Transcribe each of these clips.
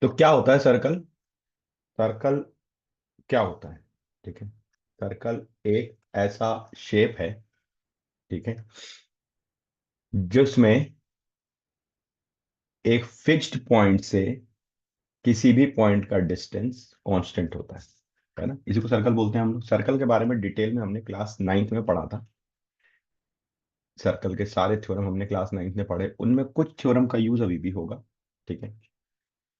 तो क्या होता है सर्कल? सर्कल क्या होता है? ठीक है, सर्कल एक ऐसा शेप है, ठीक है, जिसमें एक फिक्स्ड पॉइंट से किसी भी पॉइंट का डिस्टेंस कांस्टेंट होता है ना? इसी को सर्कल बोलते हैं हम लोग। सर्कल के बारे में डिटेल में हमने क्लास नाइन्थ में पढ़ा था। सर्कल के सारे थ्योरम हमने क्लास नाइन्थ में पढ़े, उनमें कुछ थ्योरम का यूज अभी भी होगा, ठीक है।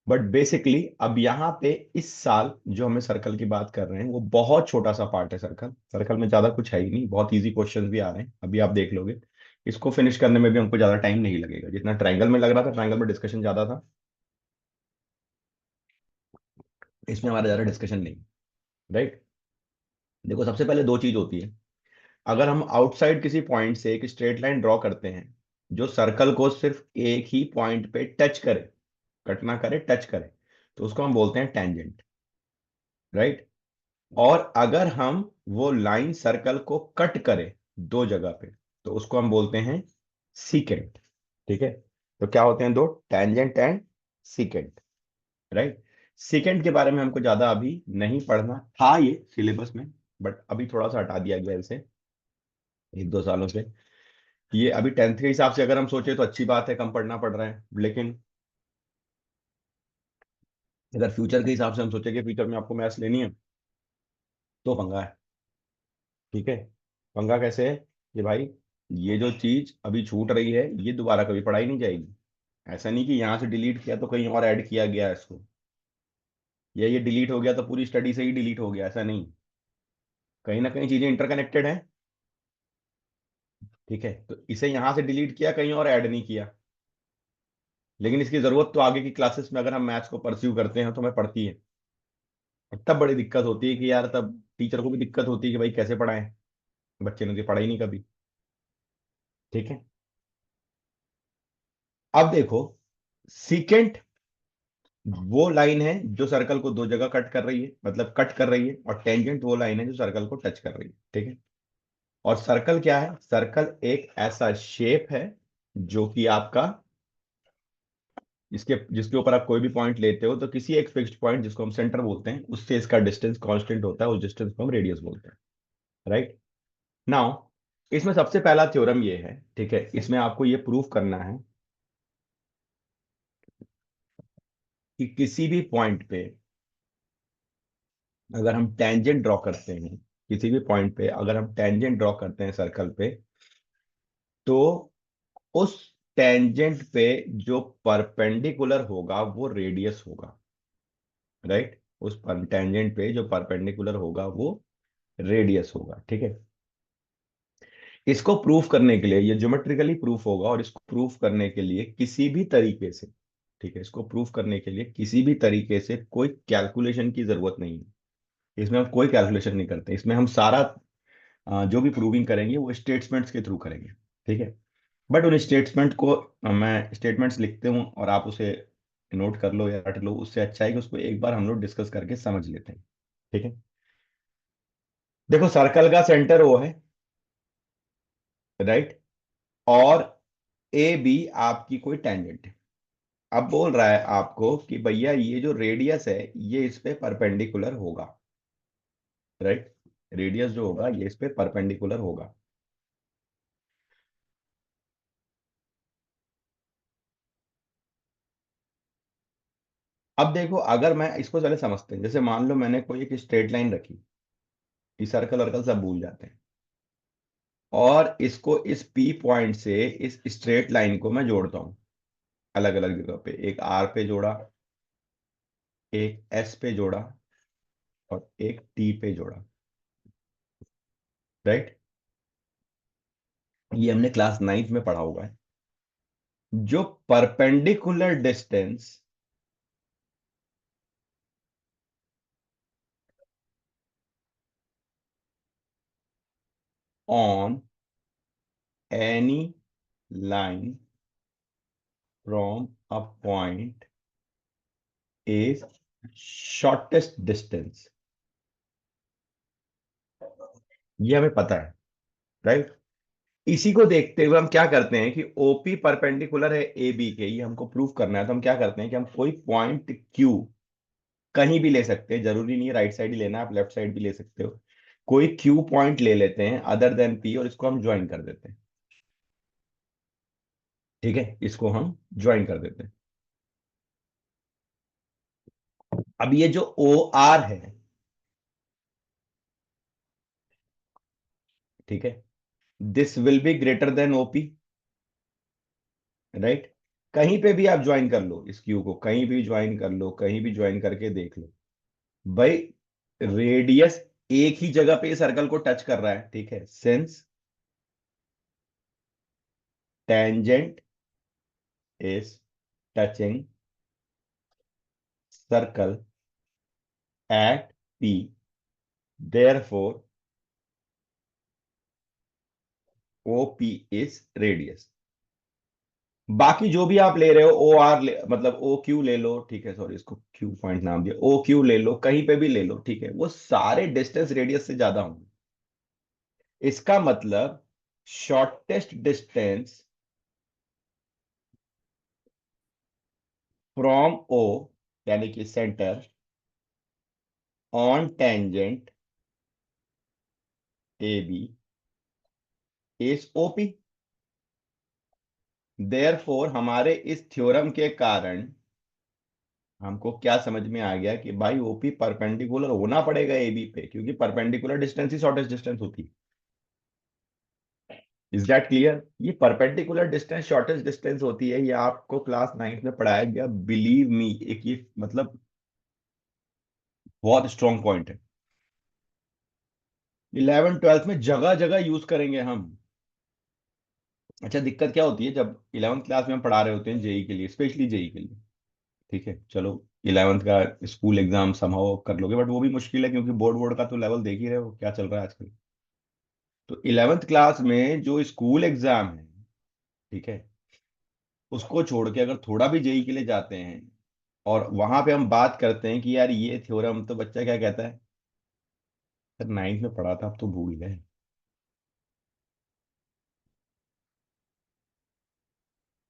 बट बेसिकली अब यहाँ पे इस साल जो हमें सर्कल की बात कर रहे हैं वो बहुत छोटा सा पार्ट है। सर्कल सर्कल में ज्यादा कुछ है ही नहीं, बहुत इजी क्वेश्चंस भी आ रहे हैं, अभी आप देख लोगे। इसको फिनिश करने में भी हमको ज्यादा टाइम नहीं लगेगा जितना ट्रायंगल में लग रहा था। ट्रायंगल में डिस्कशन ज्यादा था, इसमें हमारा ज्यादा डिस्कशन नहीं। राइट। देखो, सबसे पहले दो चीज होती है। अगर हम आउटसाइड किसी पॉइंट से एक स्ट्रेट लाइन ड्रॉ करते हैं जो सर्कल को सिर्फ एक ही पॉइंट पे टच करे, कट ना करे, टच करे, तो उसको हम बोलते हैं टेंजेंट। राइट। और अगर हम वो लाइन सर्कल को कट करे दो जगह पे, तो उसको हम बोलते हैं सीकेंट। ठीक है। तो क्या होते हैं दो? Tangent and secant. Right. Secant के बारे में हमको ज्यादा अभी नहीं पढ़ना था ये सिलेबस में, बट अभी थोड़ा सा हटा दिया गया इसे एक दो सालों से। ये अभी टेंथ के हिसाब से अगर हम सोचे तो अच्छी बात है, कम पढ़ना पड़ रहा है, लेकिन अगर फ्यूचर के हिसाब से हम सोचे कि फ्यूचर में आपको मैथ्स लेनी है तो पंगा है। ठीक है। पंगा कैसे है कि भाई ये जो चीज अभी छूट रही है ये दोबारा कभी पढ़ाई नहीं जाएगी। ऐसा नहीं कि यहाँ से डिलीट किया तो कहीं और ऐड किया गया है इसको, या ये डिलीट हो गया तो पूरी स्टडी से ही डिलीट हो गया, ऐसा नहीं। कहीं ना कहीं चीजें इंटरकनेक्टेड हैं। ठीक है, तो इसे यहाँ से डिलीट किया, कहीं और ऐड नहीं किया, लेकिन इसकी जरूरत तो आगे की क्लासेस में अगर हम मैथ्स को परस्यू करते हैं तो हमें पड़ती है। और तब बड़ी दिक्कत होती है कि यार, तब टीचर को भी दिक्कत होती है कि भाई कैसे पढ़ाएं, बच्चे ने तो पढ़ा ही नहीं कभी। ठीक है। अब देखो, सीकेंट वो लाइन है जो सर्कल को दो जगह कट कर रही है, मतलब कट कर रही है, और टेंजेंट वो लाइन है जो सर्कल को टच कर रही है। ठीक है। और सर्कल क्या है? सर्कल एक ऐसा शेप है जो कि आपका, इसके जिसके ऊपर आप कोई भी पॉइंट लेते हो तो किसी एक फिक्स्ड पॉइंट जिसको हम सेंटर बोलते हैं उससे इसका डिस्टेंस कांस्टेंट होता है, उस डिस्टेंस को हम रेडियस बोलते हैं। राइट। नाउ, इसमें सबसे पहला थ्योरम ये है, ठीक है, इसमें आपको ये प्रूव करना है कि किसी भी पॉइंट पे अगर हम टेंजेंट ड्रॉ करते हैं, किसी भी पॉइंट पे अगर हम टेंजेंट ड्रॉ करते हैं सर्कल पे, तो उस टेंजेंट पे जो परपेंडिकुलर होगा वो रेडियस होगा। राइट। उस टेंजेंट पे जो परपेंडिकुलर होगा वो रेडियस होगा। ठीक है। इसको प्रूफ करने के लिए, ये ज्योमेट्रिकली प्रूफ होगा, और इसको प्रूफ करने के लिए किसी भी तरीके से, ठीक है, इसको प्रूफ करने के लिए किसी भी तरीके से कोई कैलकुलेशन की जरूरत नहीं है। इसमें हम कोई कैलकुलेशन नहीं करते, इसमें हम सारा जो भी प्रूविंग करेंगे वो स्टेटमेंट्स के थ्रू करेंगे। ठीक है। बट उन स्टेटमेंट को मैं स्टेटमेंट्स लिखते हूँ और आप उसे नोट कर लो या रट लो, उससे अच्छा है कि उसको एक बार हम लोग डिस्कस करके समझ लेते हैं। ठीक है। देखो, सर्कल का सेंटर ओ है, राइट, और ए बी आपकी कोई टेंजेंट है। अब बोल रहा है आपको कि भैया ये जो रेडियस है ये इस पे परपेंडिकुलर होगा। राइट। रेडियस जो होगा ये इस पे परपेंडिकुलर होगा। अब देखो, अगर मैं इसको चले समझते हैं, जैसे मान लो मैंने कोई एक स्ट्रेट लाइन रखी, ये सर्कल वर्कल सब भूल जाते हैं, और इसको इस पी पॉइंट से इस स्ट्रेट लाइन को मैं जोड़ता हूं अलग अलग जगह पे। एक आर पे जोड़ा, एक एस पे जोड़ा, और एक टी पे जोड़ा। राइट। ये हमने क्लास नाइन्थ में पढ़ा हुआ है। जो perpendicular distance on any line from a point is shortest distance, ये हमें पता है। राइट। इसी को देखते हुए हम क्या करते हैं कि ओपी परपेंडिकुलर है ए बी के, ये हमको प्रूव करना है। तो हम क्या करते हैं कि हम कोई पॉइंट क्यू कहीं भी ले सकते हैं, जरूरी नहीं है राइट साइड ही लेना है, आप लेफ्ट साइड भी ले सकते हो। कोई क्यू पॉइंट ले लेते हैं अदर देन पी, और इसको हम ज्वाइन कर देते हैं। ठीक है, इसको हम ज्वाइन कर देते हैं। अब ये जो ओ आर है, ठीक है, this will be greater than OP, right. कहीं पे भी आप ज्वाइन कर लो इस क्यू को, कहीं भी ज्वाइन कर लो, कहीं भी ज्वाइन करके देख लो भाई, रेडियस एक ही जगह पे सर्कल को टच कर रहा है, ठीक है, since tangent is touching circle at P, therefore OP is radius. बाकी जो भी आप ले रहे हो, ओ आर मतलब ओ क्यू ले लो, ठीक है, सॉरी इसको क्यू पॉइंट नाम दिया, ओ क्यू ले लो, कहीं पे भी ले लो, ठीक है, वो सारे डिस्टेंस रेडियस से ज्यादा होंगे। इसका मतलब शॉर्टेस्ट डिस्टेंस फ्रॉम ओ, यानी कि centre, on tangent A B is OP. Therefore हमारे इस थ्योरम के कारण हमको क्या समझ में आ गया कि भाई ओपी परपेंडिकुलर होना पड़ेगा ए बी पे, क्योंकि परपेंडिकुलर डिस्टेंस ही शॉर्टेस्ट डिस्टेंस होती है। Is that clear? ये परपेंडिकुलर डिस्टेंस शॉर्टेस्ट डिस्टेंस होती है, ये आपको क्लास 9th में पढ़ाया गया, बिलीव मी, एक ये मतलब बहुत स्ट्रॉन्ग पॉइंट है। 11 12th में जगह जगह यूज करेंगे हम। अच्छा, दिक्कत क्या होती है जब 11th क्लास में हम पढ़ा रहे होते हैं जेई के लिए, स्पेशली जेई के लिए, ठीक है, चलो 11th का स्कूल एग्जाम समहाउ कर लोगे, बट वो भी मुश्किल है, क्योंकि बोर्ड बोर्ड का तो लेवल देख ही रहे हो क्या चल रहा है आजकल। तो 11th क्लास में जो स्कूल एग्जाम है, ठीक है, उसको छोड़ के अगर थोड़ा भी जेई के लिए जाते हैं और वहां पे हम बात करते हैं कि यार ये थ्योरम, तो बच्चा क्या कहता है, सर 9th में पढ़ा था अब तो भूल गए।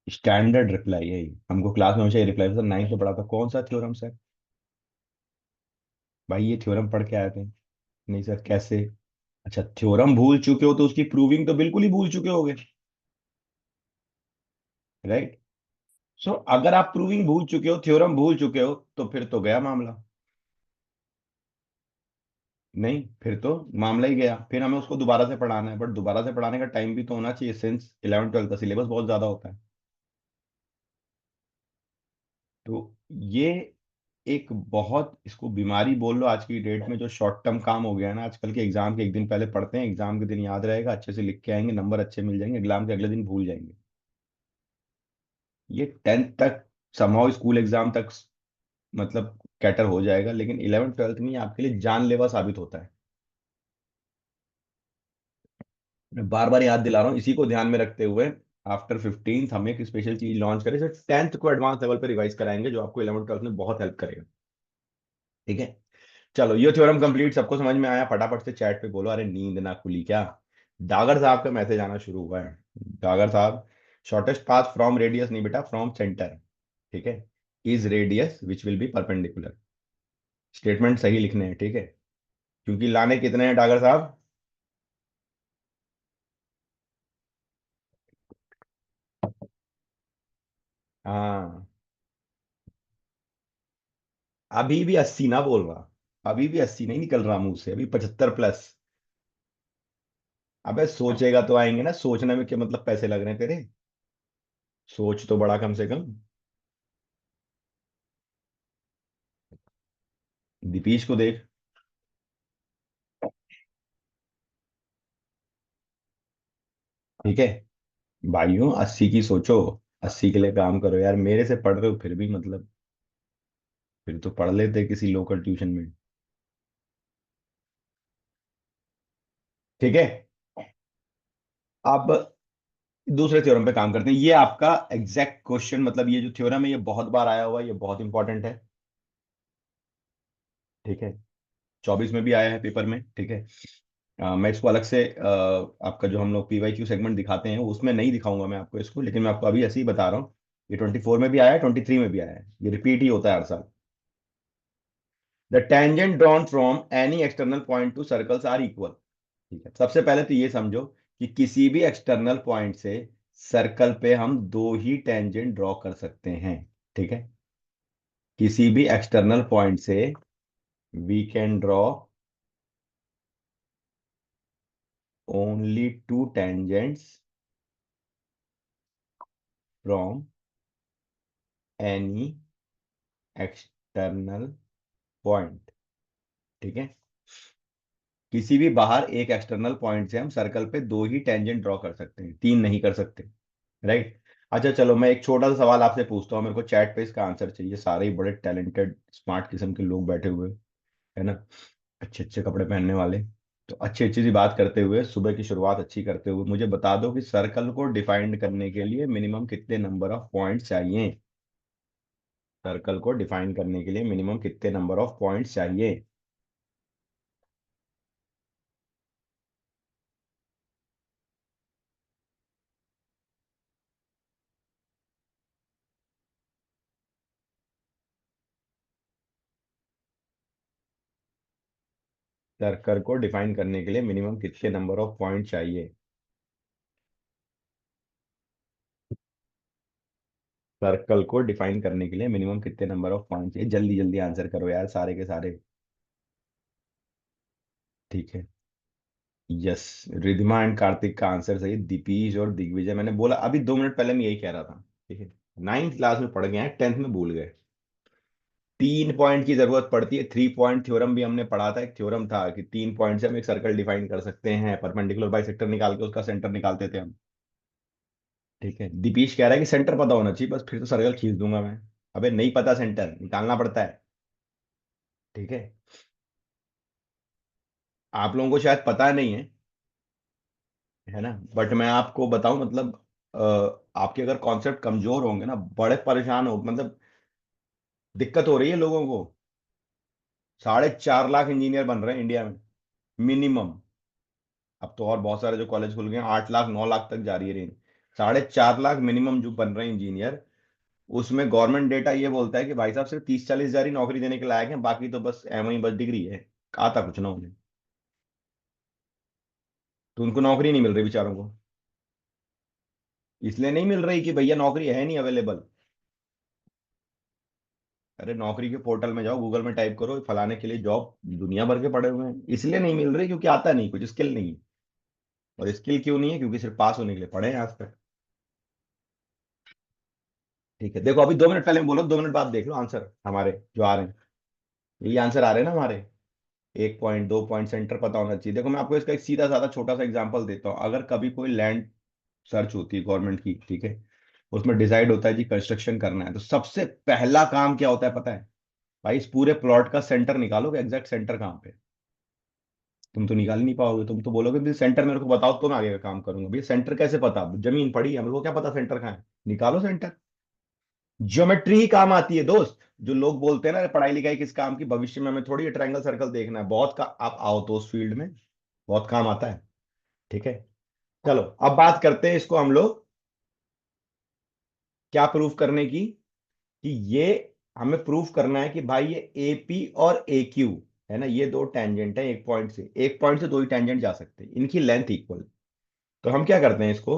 स्टैंडर्ड रिप्लाई है ये, हमको क्लास में हमेशा ये रिप्लाई, सर 9th में पढ़ा था, कौन सा थ्योरम सर? भाई ये थ्योरम पढ़ के आए थे। नहीं सर, कैसे? अच्छा, थ्योरम भूल चुके हो तो उसकी प्रूविंग तो बिल्कुल ही भूल चुके होगे, राइट। सो अगर आप प्रूविंग भूल चुके हो, थ्योरम भूल चुके हो, तो फिर तो गया मामला। नहीं, फिर तो मामला ही गया, फिर हमें उसको दोबारा से पढ़ाना है, बट दोबारा से पढ़ाने का टाइम भी तो होना चाहिए, सिंस 11 12 का सिलेबस बहुत ज्यादा होता है। तो ये एक बहुत, इसको बीमारी बोल लो आज की डेट में, जो शॉर्ट टर्म काम हो गया है ना आजकल के, एग्जाम के एक दिन पहले पढ़ते हैं, एग्जाम के दिन याद रहेगा, अच्छे से लिख के आएंगे, नंबर अच्छे मिल जाएंगे, एग्जाम के अगले दिन भूल जाएंगे। ये 10th तक समहाउ स्कूल एग्जाम तक मतलब कैटर हो जाएगा, लेकिन 11 12th में ये आपके लिए जानलेवा साबित होता है। मैं बार बार याद दिला रहा हूँ, इसी को ध्यान में रखते हुए आफ्टर 15th हम एक स्पेशल चीज लॉन्च करें, सिर्फ 10th को एडवांस लेवल पे रिवाइज कराएंगे, जो आपको 11 12th में बहुत हेल्प करेगा। ठीक है, चलो ये थ्योरम कंप्लीट, सबको समझ में आया? फटाफट से चैट पे बोलो, अरे नींद ना खुली क्या? डागर साहब का मैसेज आना शुरू हुआ है। डागर साहब, शॉर्टेस्ट पाथ फ्रॉम रेडियस नहीं बेटा, फ्रॉम सेंटर, ठीक है, is radius which will be perpendicular. Statement सही लिखने हैं, ठीक है, क्योंकि लाने कितने हैं डागर साहब? हाँ, अभी भी 80 ना बोल रहा, अभी भी 80 नहीं निकल रहा मुंह से, अभी 75+। अबे सोचेगा तो आएंगे ना, सोचने में क्या मतलब पैसे लग रहे हैं तेरे? सोच तो बड़ा कम से कम। दीपीश को देख, ठीक है, भाइयों 80 की सोचो, 80 के लिए काम करो यार, मेरे से पढ़ रहे हो फिर भी मतलब, फिर तो पढ़ लेते किसी लोकल ट्यूशन में। ठीक है, अब दूसरे थ्योरम पे काम करते हैं, ये आपका एग्जैक्ट क्वेश्चन, मतलब ये जो थ्योरम है ये बहुत बार आया हुआ है, ये बहुत इंपॉर्टेंट है, ठीक है, 24 में भी आया है पेपर में, ठीक है। मैं इसको अलग से आपका जो हम लोग PYQ सेगमेंट दिखाते हैं उसमें नहीं दिखाऊंगा मैं आपको इसको, लेकिन मैं आपको अभी ऐसे ही बता रहा हूँ। ये 24 में भी आया है, 23 में भी आया है, ये रिपीट ही होता है हर साल। The tangent drawn from any external point to circles are equal. ठीक है, सबसे पहले तो ये समझो कि किसी भी एक्सटर्नल पॉइंट से सर्कल पे हम दो ही टेंजेंट ड्रॉ कर सकते हैं। ठीक है, किसी भी एक्सटर्नल पॉइंट से we can draw only two tangents from any external point. ठीक है, किसी भी बाहर एक एक्सटर्नल पॉइंट से हम सर्कल पे दो ही टेंजेंट ड्रॉ कर सकते हैं, तीन नहीं कर सकते। राइट। अच्छा चलो, मैं एक छोटा सा सवाल आपसे पूछता हूँ, मेरे को चैट पे इसका आंसर चाहिए, सारे ही बड़े टैलेंटेड स्मार्ट किस्म के लोग बैठे हुए हैं, है ना, अच्छे अच्छे कपड़े पहनने वाले। तो अच्छी अच्छी सी बात करते हुए, सुबह की शुरुआत अच्छी करते हुए, मुझे बता दो कि सर्कल को डिफाइन करने के लिए मिनिमम कितने नंबर ऑफ पॉइंट्स चाहिए। सर्कल को डिफाइन करने के लिए मिनिमम कितने नंबर ऑफ पॉइंट्स चाहिए। सर्कल को डिफाइन करने के लिए मिनिमम कितने नंबर ऑफ पॉइंट चाहिए। सर्कल को डिफाइन करने के लिए मिनिमम कितने नंबर ऑफ पॉइंट चाहिए, जल्दी जल्दी आंसर करो यार सारे के सारे। ठीक है, यस, रिधिमा एंड कार्तिक का आंसर सही है, दीपीश और दिग्विजय। मैंने बोला अभी 2 मिनट पहले मैं यही कह रहा था। ठीक है, 9th क्लास में पढ़ गए हैं, 10th में भूल गए। 3 पॉइंट की जरूरत पड़ती है, 3 पॉइंट थ्योरम भी हमने पढ़ा था, एक थ्योरम था कि 3 पॉइंट से हम एक सर्कल डिफाइन कर सकते हैं, परपेंडिकुलर बाइसेक्टर निकाल के उसका सेंटर निकालते थे हम। ठीक है, दीपीश कह रहा है कि सेंटर पता होना चाहिए, बस फिर तो सर्कल खींच दूंगा मैं। अबे नहीं पता, सेंटर निकालना पड़ता है। ठीक है, आप लोगों को शायद पता नहीं है ना, बट मैं आपको बताऊं, मतलब आपके अगर कॉन्सेप्ट कमजोर होंगे ना, बड़े परेशान हो, मतलब दिक्कत हो रही है लोगों को। 4.5 लाख इंजीनियर बन रहे हैं इंडिया में मिनिमम। अब तो और बहुत सारे जो कॉलेज खुल गए हैं, 8 लाख 9 लाख तक जा रही है रेंज। 4.5 लाख मिनिमम जो बन रहे हैं इंजीनियर, उसमें गवर्नमेंट डेटा ये बोलता है कि भाई साहब सिर्फ 30-40 हजार ही नौकरी देने के लायक हैं, बाकी तो बस एम ही बस डिग्री है। आता कुछ ना उन्हें, तो उनको नौकरी नहीं मिल रही बेचारों को। इसलिए नहीं मिल रही कि भैया नौकरी है नहीं अवेलेबल। अरे नौकरी के पोर्टल में जाओ, गूगल में टाइप करो फलाने के लिए जॉब, दुनिया भर के पड़े हुए हैं, इसलिए नहीं मिल रही क्योंकि आता नहीं, कुछ स्किल नहीं है। और स्किल क्यों नहीं है, क्योंकि सिर्फ पास होने के लिए पढ़े हैं आज तक। ठीक है, देखो अभी 2 मिनट पहले मैं बोला, 2 मिनट बाद देख लो आंसर हमारे जो आ रहे हैं, यही आंसर आ रहे हैं ना हमारे। 1 पॉइंट 2 पॉइंट सेंटर पता होना चाहिए। देखो मैं आपको इसका एक सीधा साधा छोटा सा एग्जांपल देता हूँ। अगर कभी कोई लैंड सर्च होती है गवर्नमेंट की, ठीक है, उसमें डिसाइड होता है जी कंस्ट्रक्शन करना है, तो सबसे पहला काम क्या होता है पता है? भाई इस पूरे प्लॉट का सेंटर निकालो कि एग्जैक्ट सेंटर कहाँ पे है। तुम तो निकाल ही नहीं पाओगे, तुम तो बोलोगे भी सेंटर मेरे को बताओ तो मैं आगे का काम करूंगा। भैया सेंटर कैसे पता, जमीन पड़ी है, मेरे को क्या पता सेंटर कहाँ है, निकालो सेंटर। ज्योमेट्री ही काम आती है दोस्त। जो लोग बोलते हैं ना पढ़ाई लिखाई किस काम की, भविष्य में हमें थोड़ी ट्रायंगल सर्कल देखना है, बहुत का आप आओ तो उस फील्ड में बहुत काम आता है। ठीक है, चलो अब बात करते हैं इसको हम लोग क्या प्रूफ करने की, कि ये हमें प्रूफ करना है कि भाई ये AP और AQ है ना, ये दो टेंजेंट है, एक पॉइंट से दो ही टेंजेंट जा सकते हैं, इनकी लेंथ इक्वल। तो हम क्या करते हैं इसको,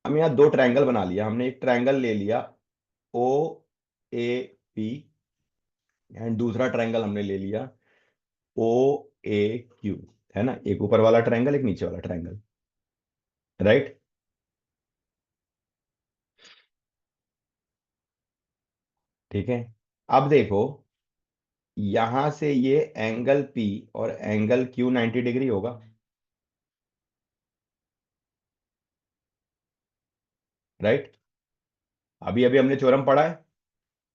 हम यहाँ दो ट्रायंगल बना लिया हमने, एक ट्रायंगल ले लिया OAP, एंड दूसरा ट्रायंगल हमने ले लिया OAQ, है ना, एक ऊपर वाला ट्रायंगल एक नीचे वाला ट्रायंगल। राइट। ठीक है, अब देखो यहां से ये एंगल P और एंगल Q 90 डिग्री होगा। राइट, अभी अभी हमने थ्योरम पढ़ा है।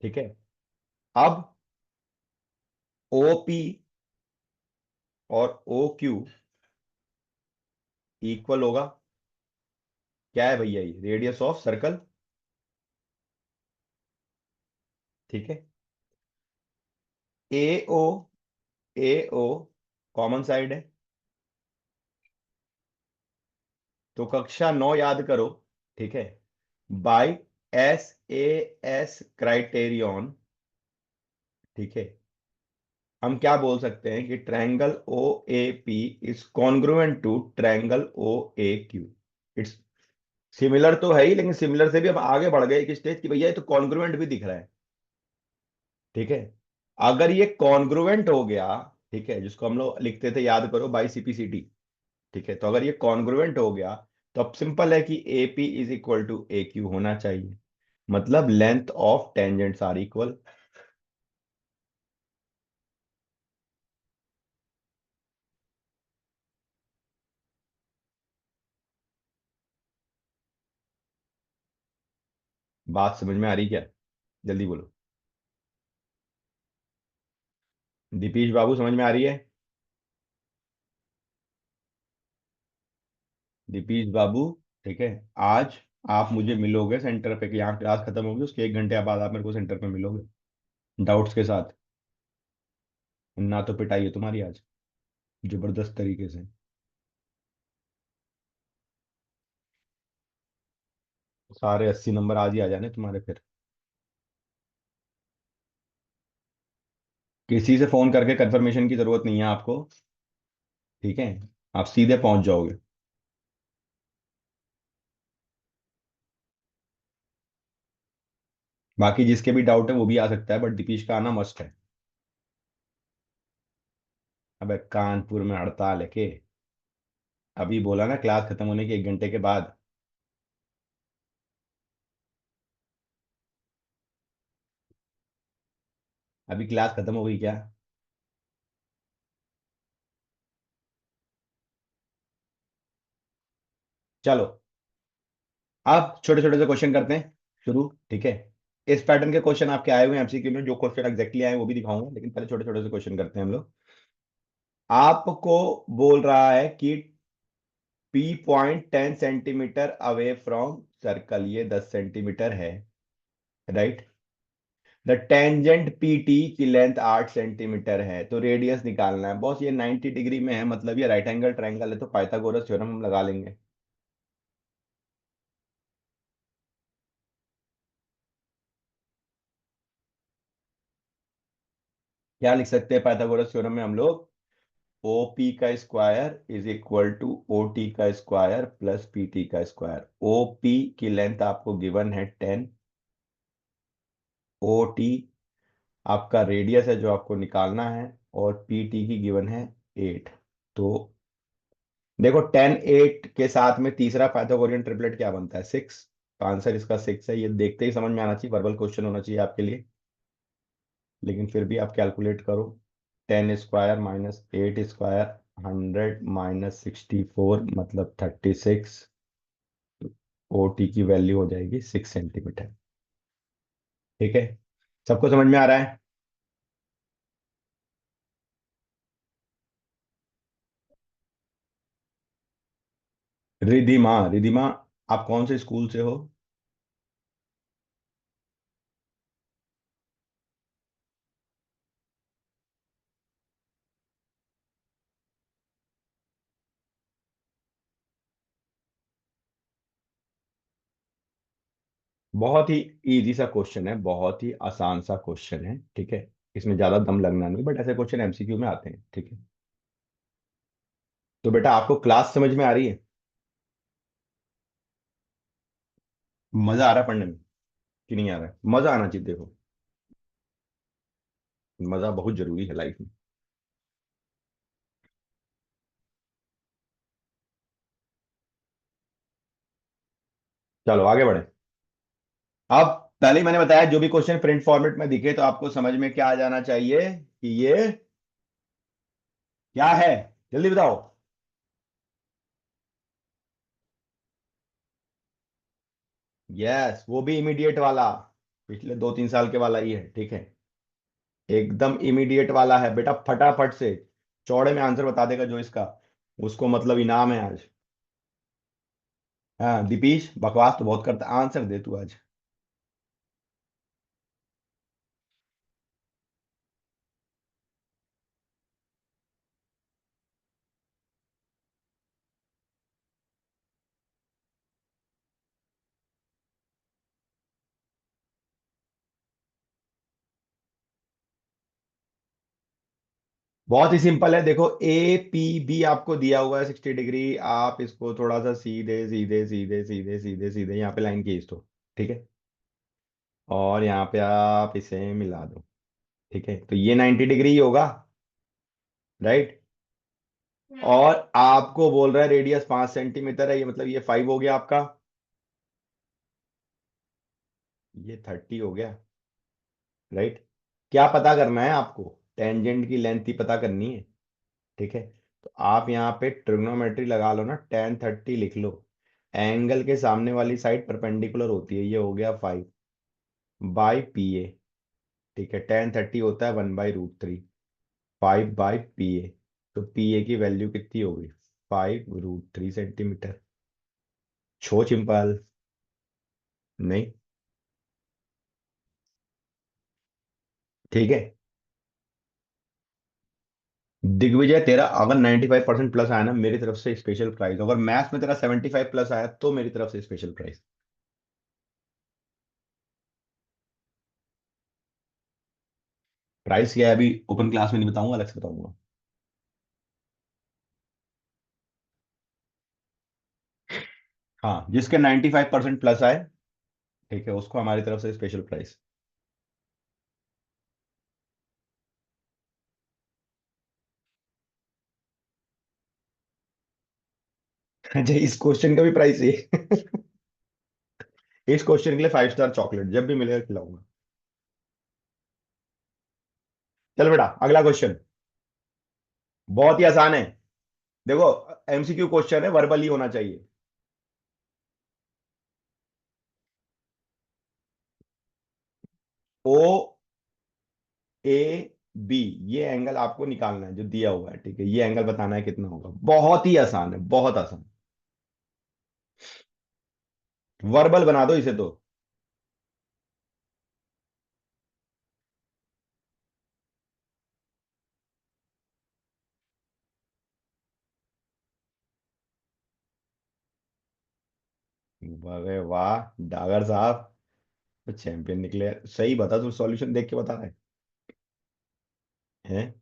ठीक है, अब OP और OQ इक्वल होगा, क्या है भैया, ये रेडियस ऑफ सर्कल। ठीक है, AO AO कॉमन साइड है, तो कक्षा 9 याद करो, ठीक है। बाई SAS क्राइटेरियन, ठीक है, हम क्या बोल सकते हैं कि triangle O A P is congruent to triangle O A Q. It's similar तो है ही, लेकिन सिमिलर से भी हम आगे बढ़ गए एक स्टेज की भैया ये तो कॉन्ग्रुएंट भी दिख रहा है, ठीक है। अगर ये कॉन्ग्रुएंट हो गया, ठीक है, जिसको हम लोग लिखते थे याद करो बाई CPCT, ठीक है, तो अगर ये कॉन्ग्रुएंट हो गया तो अब सिंपल है कि AP is equal to AQ होना चाहिए, मतलब length of tangents are equal. बात समझ में आ रही क्या? जल्दी बोलो। दीपेश बाबू समझ में आ रही है? दीपेश बाबू, ठीक है। आज आप मुझे मिलोगे सेंटर पे, कि यहाँ क्लास खत्म होगी उसके 1 घंटे बाद आप मेरे को सेंटर पे मिलोगे डाउट्स के साथ। ना तो पिटाई है तुम्हारी आज, जबरदस्त तरीके से। सारे 80 नंबर आज ही आ जाने तुम्हारे फिर। किसी से फोन करके कंफर्मेशन की जरूरत नहीं है आपको, ठीक है, आप सीधे पहुंच जाओगे। बाकी जिसके भी डाउट है वो भी आ सकता है, बट दीपेश का आना मस्ट है। अबे कानपुर में हड़ताल है के? अभी बोला ना क्लास खत्म होने के 1 घंटे के बाद। अभी क्लास खत्म हो गई क्या? चलो, अब छोटे छोटे से क्वेश्चन करते हैं शुरू, ठीक है। इस पैटर्न के क्वेश्चन आपके आए हुए हैं MCQ में, जो क्वेश्चन एग्जैक्टली आए हैं वो भी दिखाऊंगा, लेकिन पहले छोटे छोटे से क्वेश्चन करते हैं हम लोग। आपको बोल रहा है कि P.10 centimetre away from circle, ये 10 सेंटीमीटर है, राइट। द टेंजेंट PT की लेंथ 8 सेंटीमीटर है, तो रेडियस निकालना है बॉस। ये 90 डिग्री में है, मतलब ये राइट एंगल ट्रायंगल है, तो पाइथागोरस थ्योरम हम लगा लेंगे। क्या लिख सकते हैं पाइथागोरस थ्योरम में हम लोग? OP का square is equal to OT का स्क्वायर प्लस PT का स्क्वायर। OP की लेंथ आपको गिवन है 10, OT आपका रेडियस है जो आपको निकालना है, और PT की गिवन है 8। तो देखो 10 8 के साथ में तीसरा पाइथागोरियन ट्रिपलेट क्या बनता है? 6। आंसर इसका 6 है। ये देखते ही समझ में आना चाहिए, वर्बल क्वेश्चन होना चाहिए आपके लिए, लेकिन फिर भी आप कैलकुलेट करो। 10 स्क्वायर माइनस 8 स्क्वायर, 100 माइनस 64 मतलब 36। OT की वैल्यू हो जाएगी 6 सेंटीमीटर, ठीक है। सबको समझ में आ रहा है? रिधिमा, रिधिमा, आप कौन से स्कूल से हो? बहुत ही इजी सा क्वेश्चन है, बहुत ही आसान सा क्वेश्चन है, ठीक है। इसमें ज्यादा दम लगना नहीं, बट ऐसे क्वेश्चन MCQ में आते हैं, ठीक है। तो बेटा आपको क्लास समझ में आ रही है? मजा आ रहा है पढ़ने में कि नहीं आ रहा है? मजा आना चाहिए, देखो, मजा बहुत जरूरी है लाइफ में। चलो आगे बढ़े। अब पहले ही मैंने बताया, जो भी क्वेश्चन प्रिंट फॉर्मेट में दिखे तो आपको समझ में क्या आ जाना चाहिए कि ये क्या है। जल्दी बताओ। यस, वो भी इमीडिएट वाला, पिछले 2 3 साल के वाला ही है, ठीक है। एकदम इमीडिएट वाला है बेटा, फटाफट से चौड़े में आंसर बता देगा जो इसका, उसको मतलब इनाम है आज। हाँ दीपीश, बकवास तो बहुत करता, आंसर दे तू आज। बहुत ही सिंपल है, देखो ए पी बी आपको दिया हुआ है 60 डिग्री, आप इसको थोड़ा सा सीधे सीधे सीधे सीधे सीधे सीधे यहाँ पे लाइन खींच दो। ठीक है, और यहाँ पे आप इसे मिला दो। ठीक है, तो ये 90 डिग्री ही होगा, राइट। और आपको बोल रहा है रेडियस 5 सेंटीमीटर है, ये मतलब ये 5 हो गया आपका, ये 30 हो गया, राइट। क्या पता करना है आपको? टेंजेंट की लेंथ ही पता करनी है। ठीक है, तो आप यहाँ पे ट्रिग्नोमेट्री लगा लो ना, tan 30 लिख लो। एंगल के सामने वाली साइड परपेंडिकुलर होती है, ये हो गया 5/PA। ठीक है, tan 30 होता है 1/√3, 5/PA। तो PA की वैल्यू कितनी होगी? 5√3 सेंटीमीटर। छो सिंपल। नहीं। ठीक है, दिग्विजय तेरा अगर 95% प्लस आया ना, मेरी तरफ से स्पेशल प्राइज। अगर मैथ्स में तेरा 75 प्लस आया तो मेरी तरफ से स्पेशल प्राइज। प्राइस क्या है अभी ओपन क्लास में नहीं बताऊंगा, अलग से बताऊंगा। हाँ, जिसके 95% प्लस आए, ठीक है, उसको हमारी तरफ से स्पेशल प्राइस। अच्छा, इस क्वेश्चन का भी प्राइस है? इस क्वेश्चन के लिए 5 स्टार चॉकलेट जब भी मिलेगा खिलाऊंगा। चल बेटा, अगला क्वेश्चन बहुत ही आसान है। देखो, MCQ क्वेश्चन है, वर्बल ही होना चाहिए। ओ ए बी, ये एंगल आपको निकालना है जो दिया हुआ है। ठीक है, ये एंगल बताना है कितना होगा, बहुत ही आसान है, बहुत आसान। वर्बल बना दो इसे तो। अरे वाह डागर साहब, तो चैंपियन निकले। सही बता, तू सॉल्यूशन देख के बता रहा है। हैं?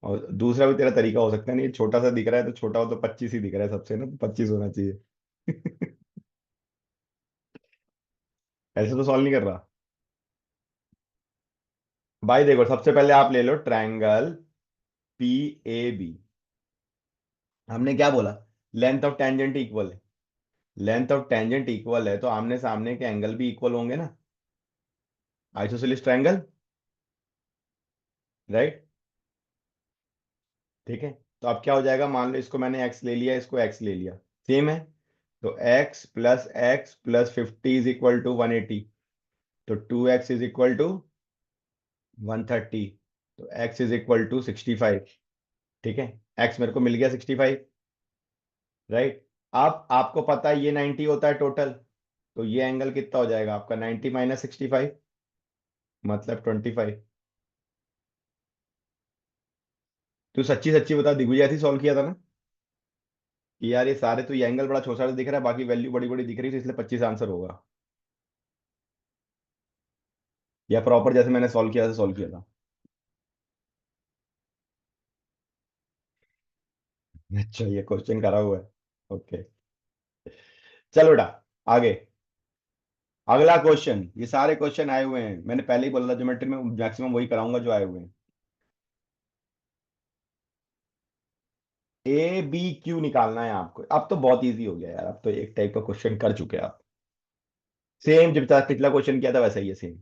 और दूसरा भी तेरा तरीका हो सकता है, नहीं छोटा सा दिख रहा है तो छोटा हो तो 25 ही दिख रहा है सबसे ना, तो 25 होना चाहिए। ऐसे तो सॉल्व नहीं कर रहा। भाई देखो, सबसे पहले आप ले लो ट्रायंगल PAB। हमने क्या बोला? लेंथ ऑफ टेंजेंट इक्वल है। लेंथ ऑफ टेंजेंट इक्वल है तो आमने सामने के एंगल भी इक्वल होंगे ना। Isosceles triangle, right. ठीक है, तो अब क्या हो जाएगा? मान लो इसको मैंने एक्स ले लिया, इसको एक्स ले लिया, सेम है। तो x+x+50 इज इक्वल टू 180। तो 2x इज इक्वल टू 130। तो x इज इक्वल टू 65। ठीक है, x मेरे को मिल गया 65, राइट। अब आपको पता है ये 90 होता है टोटल, तो ये एंगल कितना हो जाएगा आपका? 90 - 65, मतलब 25। तू सच्ची सच्ची बता, दिग्विजय ही सॉल्व किया था ना? कि यार ये सारे, तो ये एंगल बड़ा छोटा सा दिख रहा है, बाकी वैल्यू बड़ी बड़ी दिख रही है, तो इसलिए 25 आंसर होगा। या प्रॉपर जैसे मैंने सॉल्व किया था सॉल्व किया था? अच्छा, ये क्वेश्चन करा हुआ है। ओके, चलो बेटा, आगे। अगला क्वेश्चन, ये सारे क्वेश्चन आए हुए हैं, मैंने पहले ही बोला था ज्योमेट्री में मैक्सिमम वही कराऊंगा जो आए हुए हैं। ABQ निकालना है आपको। अब तो बहुत इजी हो गया यार, अब तो एक टाइप का क्वेश्चन कर चुके हैं आप। सेम जब पिछला क्वेश्चन किया था वैसा ही है, सेम।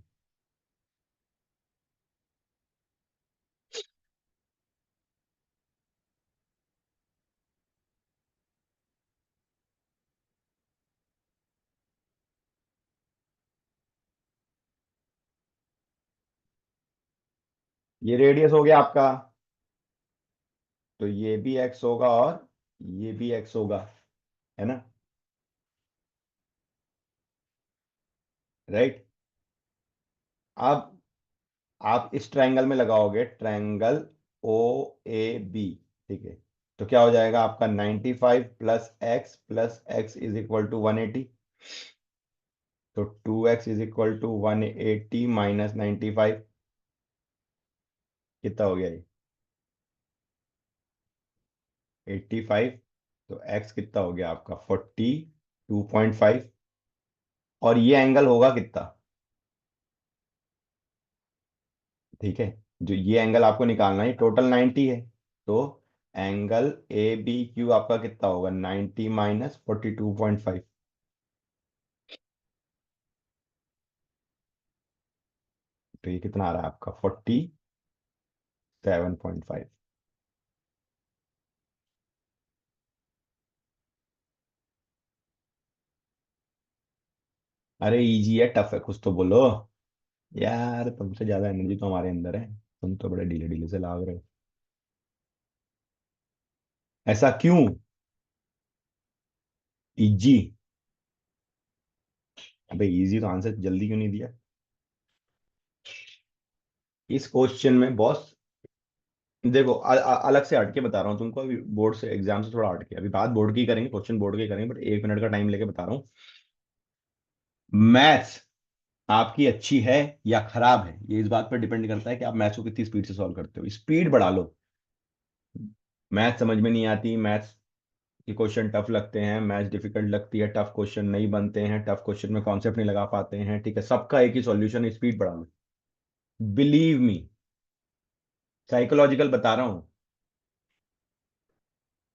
ये रेडियस हो गया आपका, तो ये भी एक्स होगा और ये भी एक्स होगा, है ना, राइट। अब आप इस ट्रायंगल में लगाओगे ट्रायंगल OAB। ठीक है, तो क्या हो जाएगा आपका? 95 + x + x is equal to 180। तो 2x = 180 - 95, कितना हो गया ये? 85। तो x कितना हो गया आपका? 42.5। और ये एंगल होगा कितना? ठीक है, जो ये एंगल आपको निकालना है टोटल 90 है। तो एंगल ए बी क्यू आपका कितना होगा? 90 - 42.5। तो ये कितना आ रहा है आपका? 47.5। अरे इजी है टफ है कुछ तो बोलो। यार तुमसे ज्यादा एनर्जी तो हमारे अंदर है, तुम तो बड़े ढीले ढीले से लाग रहे हो। ऐसा क्यों? इजी? अबे इजी तो आंसर जल्दी क्यों नहीं दिया? इस क्वेश्चन में बॉस, देखो अलग से हट के बता रहा हूँ तुमको, अभी बोर्ड से एग्जाम से थोड़ा हट के, अभी बात बोर्ड की करेंगे, क्वेश्चन बोर्ड के करेंगे, बट 1 मिनट का टाइम लेके बता रहा हूँ। मैथ्स आपकी अच्छी है या खराब है, ये इस बात पर डिपेंड करता है कि आप मैथ्स को कितनी स्पीड से सॉल्व करते हो। स्पीड बढ़ा लो। मैथ्स समझ में नहीं आती, मैथ्स के क्वेश्चन टफ लगते हैं, मैथ्स डिफिकल्ट लगती है, टफ क्वेश्चन नहीं बनते हैं, टफ क्वेश्चन में कॉन्सेप्ट नहीं लगा पाते हैं, ठीक है, सबका एक ही सॉल्यूशन, स्पीड बढ़ा लो। बिलीव मी, साइकोलॉजिकल बता रहा हूँ।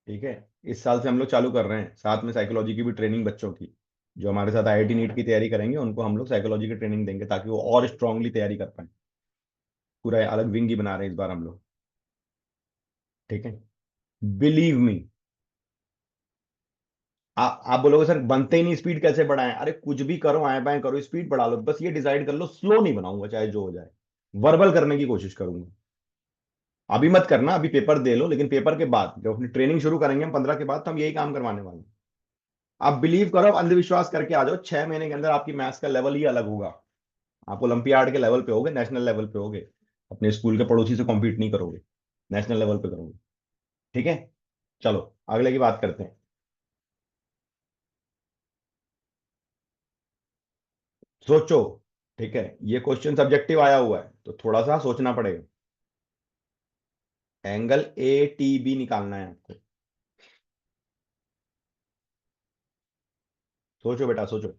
ठीक है, इस साल से हम लोग चालू कर रहे हैं साथ में साइकोलॉजी की भी ट्रेनिंग बच्चों की। जो हमारे साथ आईआईटी नीट की तैयारी करेंगे उनको हम लोग साइकोलॉजी की ट्रेनिंग देंगे ताकि वो और स्ट्रांगली तैयारी कर पाए। पूरा अलग विंग ही बना रहे हैं इस बार हम लोग। ठीक है, बिलीव मी। आप बोलोगे सर बनते ही नहीं, स्पीड कैसे बढ़ाएं? अरे कुछ भी करो, आए बाएं करो, स्पीड बढ़ा लो, बस ये डिसाइड कर लो स्लो नहीं बनाऊंगा चाहे जो हो जाए। वर्बल करने की कोशिश करूंगा। अभी मत करना, अभी पेपर दे लो, लेकिन पेपर के बाद जब अपनी ट्रेनिंग शुरू करेंगे हम 15 के बाद, तो हम यही काम करवाने वाले हैं। आप बिलीव करो, अंधविश्वास करके आ जाओ, 6 महीने के अंदर आपकी मैथ्स का लेवल ही अलग होगा। आप ओलंपियाड के लेवल पे होगे, नेशनल लेवल पे होगे। अपने स्कूल के पड़ोसी से कॉम्पीट नहीं करोगे, नेशनल लेवल पे करोगे। ठीक है, चलो अगले की बात करते हैं। सोचो। ठीक है, ये क्वेश्चन सब्जेक्टिव आया हुआ है तो थोड़ा सा सोचना पड़ेगा। एंगल ए टी बी निकालना है आपको। सोचो बेटा सोचो।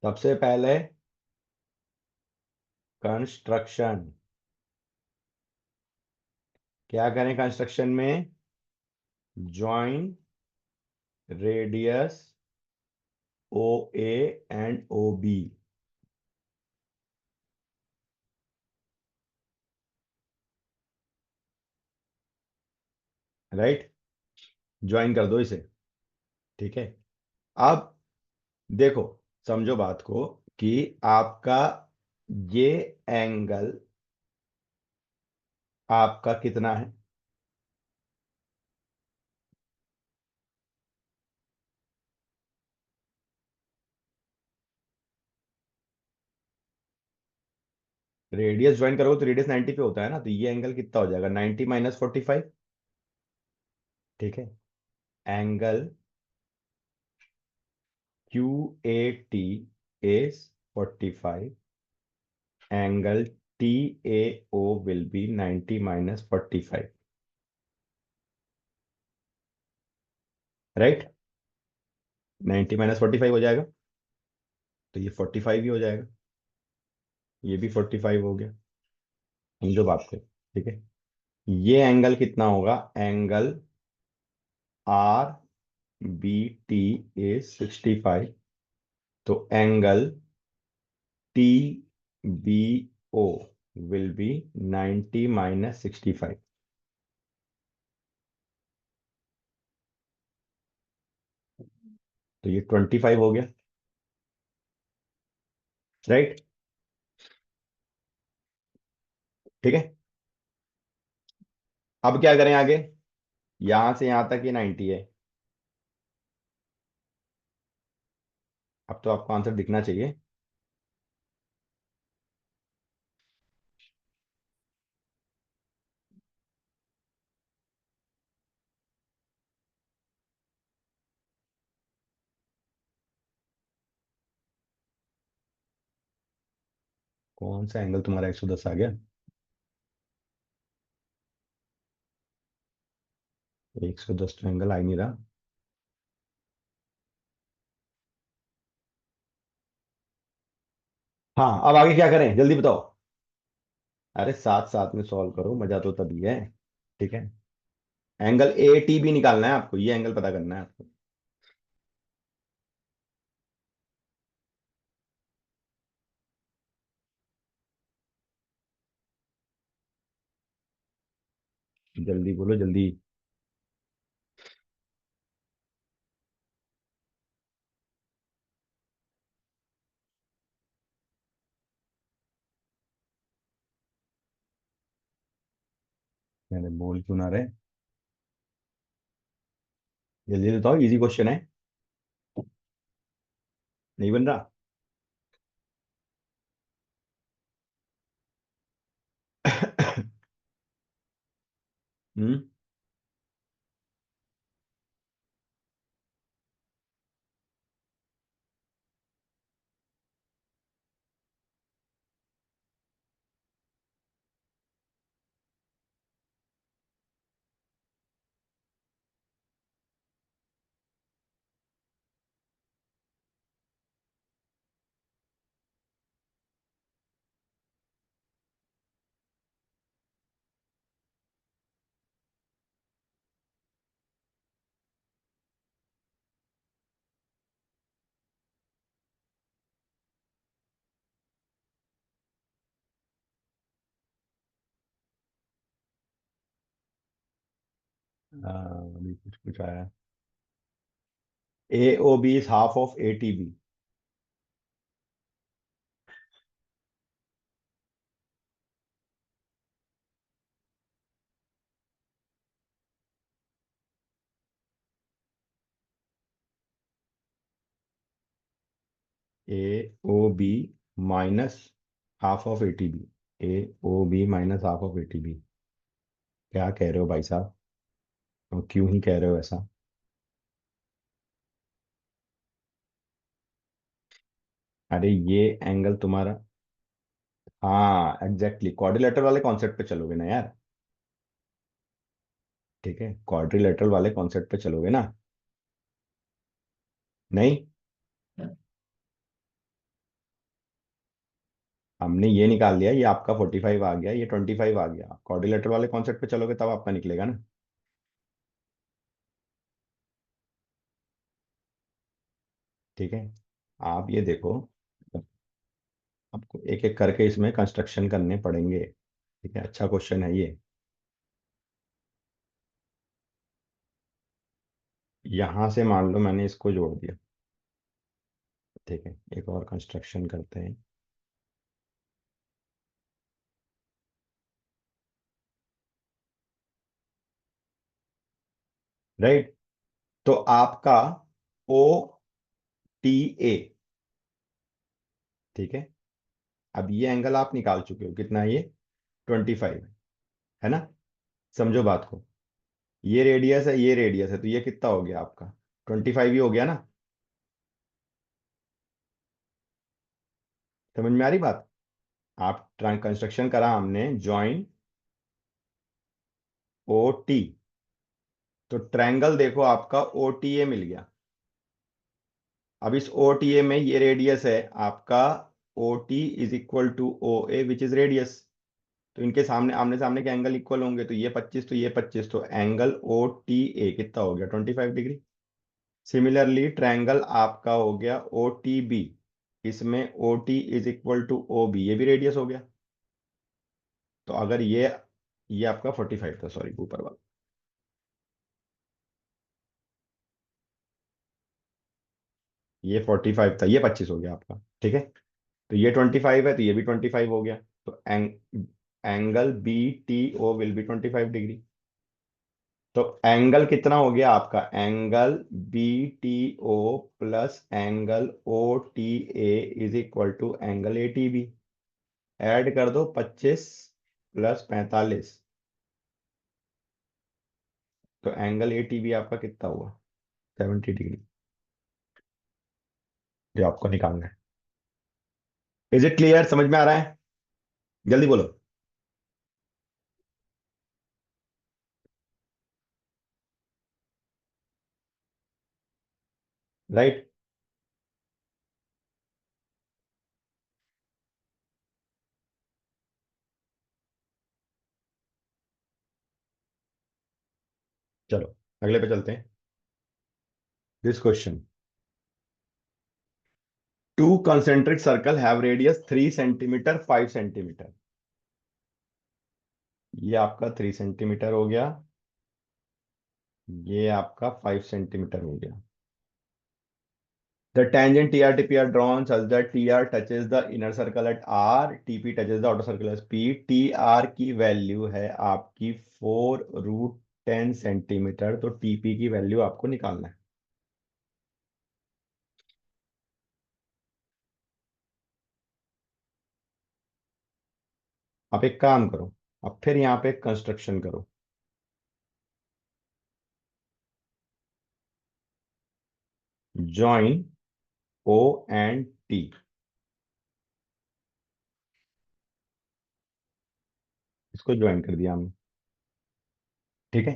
सबसे पहले कंस्ट्रक्शन। क्या करें कंस्ट्रक्शन में? Join radius O A and O B. Right, join कर दो इसे। ठीक है, अब देखो, समझो बात को कि आपका ये एंगल आपका कितना है? रेडियस ज्वाइन करोगे तो रेडियस 90 पे होता है ना, तो ये एंगल कितना हो जाएगा? 90 - 45। ठीक है, angle Q A T is 45, angle T A O will be 90 - 45। Right, 90 - 45 हो जाएगा, तो ये 45 ही हो जाएगा, ये भी 45 हो गया। समझो बात को। ठीक है, ये एंगल कितना होगा? Angle R B T is 65, तो angle T B O will be 90 - 65। तो ये 25 हो गया। राइट, ठीक है, अब क्या करें आगे? यहां से यहां तक ये 90 है, अब तो आपको आंसर दिखना चाहिए। कौन सा एंगल तुम्हारा 110 आ गया? 110 तो एंगल आ ही नहीं रहा। हाँ, अब आगे क्या करें, जल्दी बताओ। अरे साथ साथ में सॉल्व करो, मजा तो तभी है। ठीक है। एंगल ए टी बी निकालना है आपको, ये एंगल पता करना है आपको। जल्दी बोलो जल्दी। मैंने बोल क्यों ना रहे। जल्दी बताओ, इजी क्वेश्चन है। नहीं बन रहा। हम्म। अभी कुछ कुछ आया। A O B is half of A T B. A O B minus half of A T B. A O B minus half of A T B. क्या कह रहे हो भाई साहब? और क्यों ही कह रहे हो ऐसा? अरे ये एंगल तुम्हारा। हाँ एग्जैक्टली, क्वाड्रिलेटरल वाले कॉन्सेप्ट पे चलोगे ना यार। ठीक है, क्वाड्रिलेटरल वाले कॉन्सेप्ट पे चलोगे ना। नहीं, हमने ये निकाल लिया, ये आपका 45 आ गया, ये 25 आ गया। क्वाड्रिलेटरल वाले कॉन्सेप्ट पे चलोगे तब आपका निकलेगा ना। ठीक है। आप ये देखो, आपको एक एक करके इसमें कंस्ट्रक्शन करने पड़ेंगे। ठीक है, अच्छा क्वेश्चन है ये। यहां से मान लो मैंने इसको जोड़ दिया। ठीक है, एक और कंस्ट्रक्शन करते हैं। राइट। तो आपका ओ टी ए। ठीक है। अब ये एंगल आप निकाल चुके हो, कितना है ये? 25 है ना। समझो बात को। ये रेडियस है, ये रेडियस है, तो ये कितना हो गया आपका? 25 ही हो गया ना। समझ में आ रही बात? आप कंस्ट्रक्शन करा हमने, जॉइन ओ टी। तो ट्रायंगल देखो आपका ओ टी ए मिल गया। अब इस ओ टी ए में ये रेडियस है आपका। O T is equal to O A which is radius. तो इनके सामने आमने सामने के एंगल इक्वल होंगे, तो ये 25 तो ये 25, तो एंगल ओ टी ए कितना हो गया? 25 डिग्री। सिमिलरली ट्रायंगल आपका हो गया ओ टी बी। इसमें O T is equal to O B, ये भी रेडियस हो गया। तो अगर ये आपका 45 था, सॉरी ऊपर वाला। ये 45 था, ये 25 हो गया आपका। ठीक है। तो ये 25 है, तो ये भी 25 हो गया। तो angle B T O will be 25 degree. तो एंगल कितना हो गया आपका, angle B T O plus angle O T A is equal to angle A T B. Add कर दो 25 प्लस 45, तो एंगल ए टी बी आपका कितना हुआ, 70 डिग्री। जो आपको निकालना है। इज इट क्लियर, समझ में आ रहा है? जल्दी बोलो। राइट। चलो अगले पे चलते हैं। This question, two concentric circle have radius 3 centimetre 5 centimetre. ये आपका 3 सेंटीमीटर हो गया, ये आपका 5 सेंटीमीटर हो गया। The tangent T R T P are drawn such that T R touches the inner circle at R, T P touches the outer circle at P. T R की value है आपकी 4√10 centimetre, तो TP की value आपको निकालना है। आप एक काम करो, अब फिर यहाँ पे कंस्ट्रक्शन करो। जॉइन ओ एंड टी, इसको ज्वाइन कर दिया हमने। ठीक है।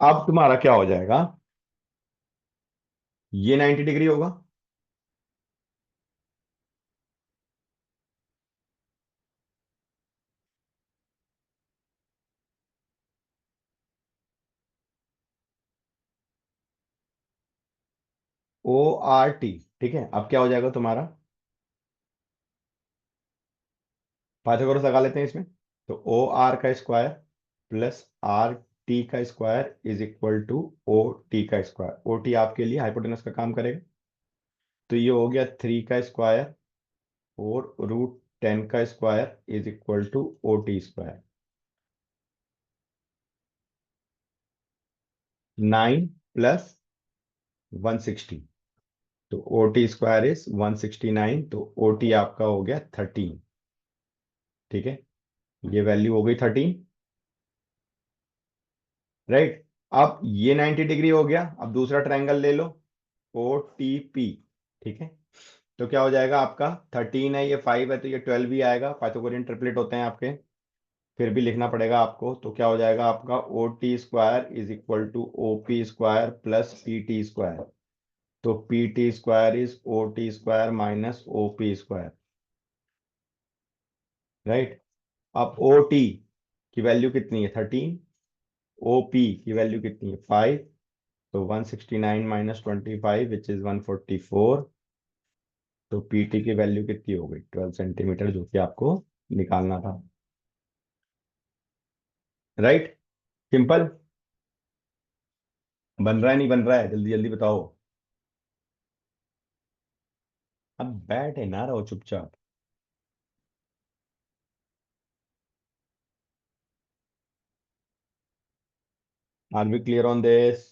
अब तुम्हारा क्या हो जाएगा, ये 90 डिग्री होगा, ओ आर टी। ठीक है, अब क्या हो जाएगा तुम्हारा, पाइथागोरस लगा लेते हैं इसमें। तो ओ आर का स्क्वायर प्लस आर टी का square is equal to O T का स्क्वायर। ओ टी आपके लिए हाइपोटेनस का काम करेगा। तो ये हो गया 3 का स्क्वायर और √10 का square is equal to O T square. 9 + 160, तो ओ टी स्क्वायर इज 169, तो ओ टी आपका हो गया 13। ठीक है, ये वैल्यू हो गई 13। राइट। अब ये 90 डिग्री हो गया, अब दूसरा ट्रायंगल ले लो, ओ टी पी। ठीक है, तो क्या हो जाएगा आपका, 13 है, ये 5 है, तो ये 12 भी आएगा। पाइथागोरियन ट्रिपलेट होते हैं आपके, फिर भी लिखना पड़ेगा आपको। तो क्या हो जाएगा आपका, O T square is equal to O P square plus P T square. तो P T square is O T square minus O P square. Right. अब ओ टी की वैल्यू कितनी है, 13। ओ पी की वैल्यू कितनी है, 5। तो 169 minus 25 which is 144। तो पीटी की वैल्यू कितनी हो गई, 12 सेंटीमीटर, जो कि आपको निकालना था। राइट। सिंपल। बन रहा है नहीं बन रहा है, जल्दी जल्दी बताओ। अब बैठे ना रहो चुपचाप। Are we clear on this?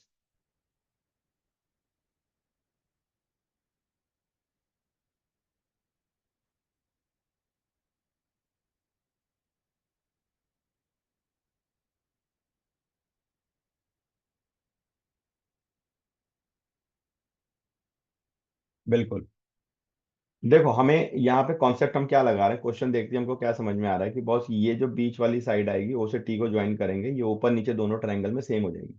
बिल्कुल। देखो हमें यहाँ पे कॉन्सेप्ट हम क्या लगा रहे हैं, क्वेश्चन देखते हैं हमको क्या समझ में आ रहा है कि बॉस ये जो बीच वाली साइड आएगी ओ से टी को ज्वाइन करेंगे, ये ऊपर नीचे दोनों ट्रायंगल में सेम हो जाएगी।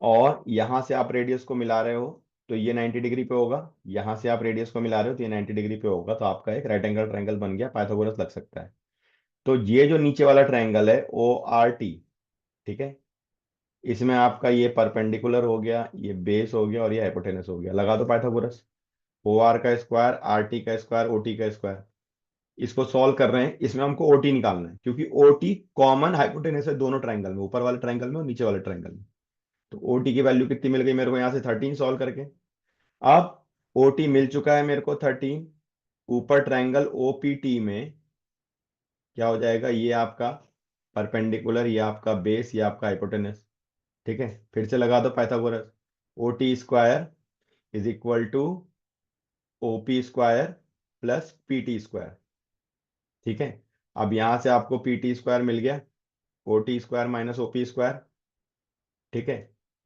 और यहां से आप रेडियस को मिला रहे हो, तो ये 90 डिग्री पे होगा। यहां से आप रेडियस को मिला रहे हो तो ये 90 डिग्री पे होगा, तो आपका एक राइट एंगल ट्रायंगल बन गया, पाइथागोरस लग सकता है। तो ये जो नीचे वाला ट्रायंगल है ओ आर टी, ठीक है, इसमें आपका ये परपेंडिकुलर हो गया, ये बेस हो गया और ये हाइपोटेनस हो गया। लगा दो पाइथागोरस। ओ आर का स्क्वायर, आर टी का स्क्वायर, ओ टी का स्क्वायर। इसको सॉल्व कर रहे हैं, इसमें हमको ओ टी निकालना है, क्योंकि ओ टी कॉमन हाइपोटेनस है दोनों ट्रायंगल में, ऊपर वाले ट्रायंगल में और नीचे वाले ट्रायंगल में। तो ओ टी की वैल्यू कितनी मिल गई मेरे को यहाँ से, 13 सॉल्व करके। अब ओ टी मिल चुका है मेरे को 13। ऊपर ट्रायंगल ओ पी टी में क्या हो जाएगा, ये आपका परपेंडिकुलर, ये आपका बेस, ये आपका हाइपोटेनस। ठीक है, फिर से लगा दो Pythagoras. O T square is equal to O P square plus P T square. ठीक है, अब यहां से आपको पी टी स्क्वायर मिल गया, O T square minus O P square. ठीक है,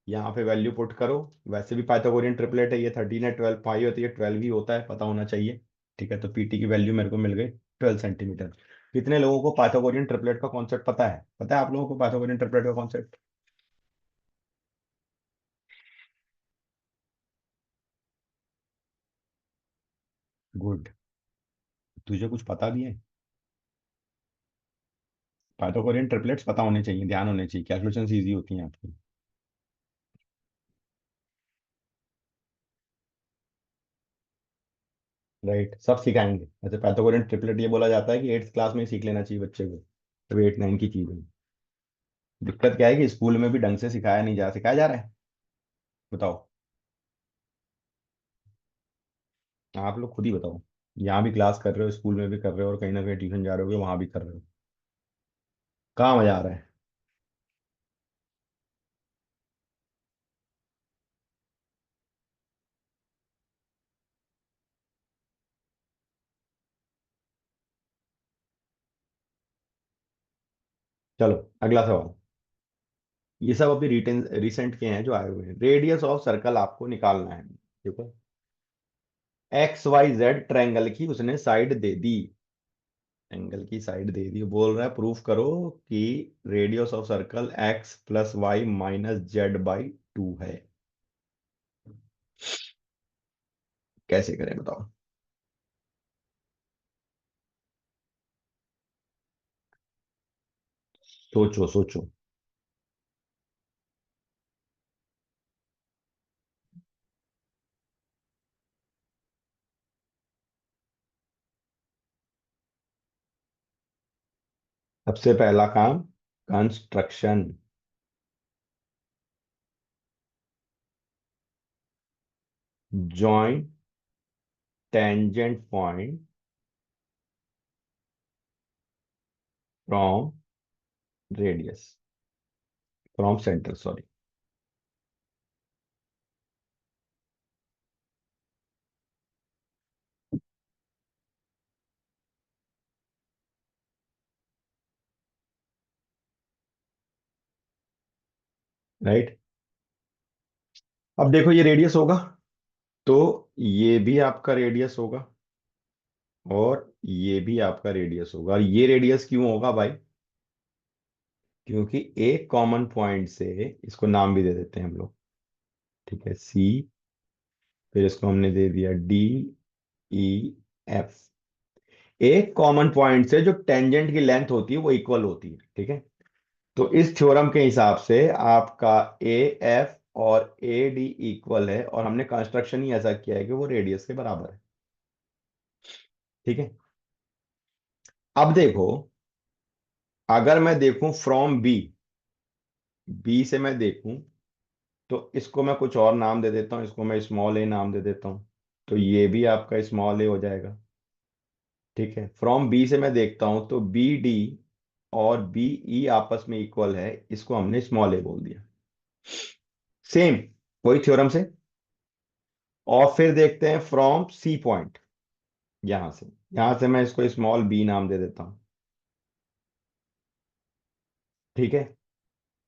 यहाँ पे वैल्यू पुट करो। वैसे भी पाइथागोरियन ट्रिपलेट है ये, 13 है, 12 पाई होती है, 12 ही होता है, पता होना चाहिए। ठीक है, तो पीटी की वैल्यू मेरे को मिल गई 12 सेंटीमीटर। कितने लोगों को पाइथागोरियन ट्रिपलेट का कॉन्सेप्ट पता है? पता है आप लोगों को पाइथागोरियन ट्रिपलेट का कॉन्सेप्ट? गुड। तुझे कुछ पता भी है? पाइथागोरियन ट्रिपलेट्स पता होने चाहिए, ध्यान होने चाहिए, कैलकुलेशन इजी होती हैं आपकी। राइट, सब सिखाएंगे। वैसे पाइथागोरियन ट्रिपलेट ये बोला जाता है कि 8th क्लास में ही सीख लेना चाहिए बच्चे को, तो 8 9 की चीज है। दिक्कत क्या है कि स्कूल में भी ढंग से सिखाया नहीं जा, सिखाया जा रहा है? बताओ, आप लोग खुद ही बताओ। यहाँ भी क्लास कर रहे हो, स्कूल में भी कर रहे हो, और कहीं ना कहीं ट्यूशन जा रहे हो, वहां भी कर रहे हो। कहाँ मजा आ रहा है? चलो, अगला सवाल। ये सब अभी रिसेंट के हैं जो आए हुए हैं। रेडियस ऑफ सर्कल आपको निकालना है। देखो, एक्स वाई जेड ट्रायंगल की उसने साइड दे दी, एंगल की साइड दे दी, बोल रहा है प्रूफ करो कि radius of circle X plus Y minus Z by 2 है। कैसे करें बताओ? सोचो सोचो। सबसे पहला काम, construction. Join tangent point from radius, from centre, sorry. Right, अब देखो ये रेडियस होगा, तो ये भी आपका रेडियस होगा, और ये भी आपका रेडियस होगा। और ये रेडियस क्यों होगा भाई? क्योंकि एक कॉमन पॉइंट से, इसको नाम भी दे देते हैं हम लोग। ठीक है, सी, फिर इसको हमने दे दिया डी, ई, एफ। एक कॉमन पॉइंट से जो टेंजेंट की लेंथ होती है वो इक्वल होती है। ठीक है, तो इस थ्योरम के हिसाब से आपका ए एफ और ए डी इक्वल है, और हमने कंस्ट्रक्शन ही ऐसा किया है कि वो रेडियस के बराबर है। ठीक है, अब देखो, अगर मैं देखूं फ्रॉम बी, बी से मैं देखूं, तो इसको मैं कुछ और नाम दे देता हूं, इसको मैं स्मॉल ए नाम दे देता हूं, तो ये भी आपका स्मॉल ए हो जाएगा। ठीक है, फ्रॉम बी से मैं देखता हूं तो बी डी और बी ई आपस में इक्वल है, इसको हमने स्मॉल ए बोल दिया। सेम वही थ्योरम से। और फिर देखते हैं फ्रॉम सी पॉइंट, यहां से मैं इसको स्मॉल बी नाम दे देता हूं। ठीक है,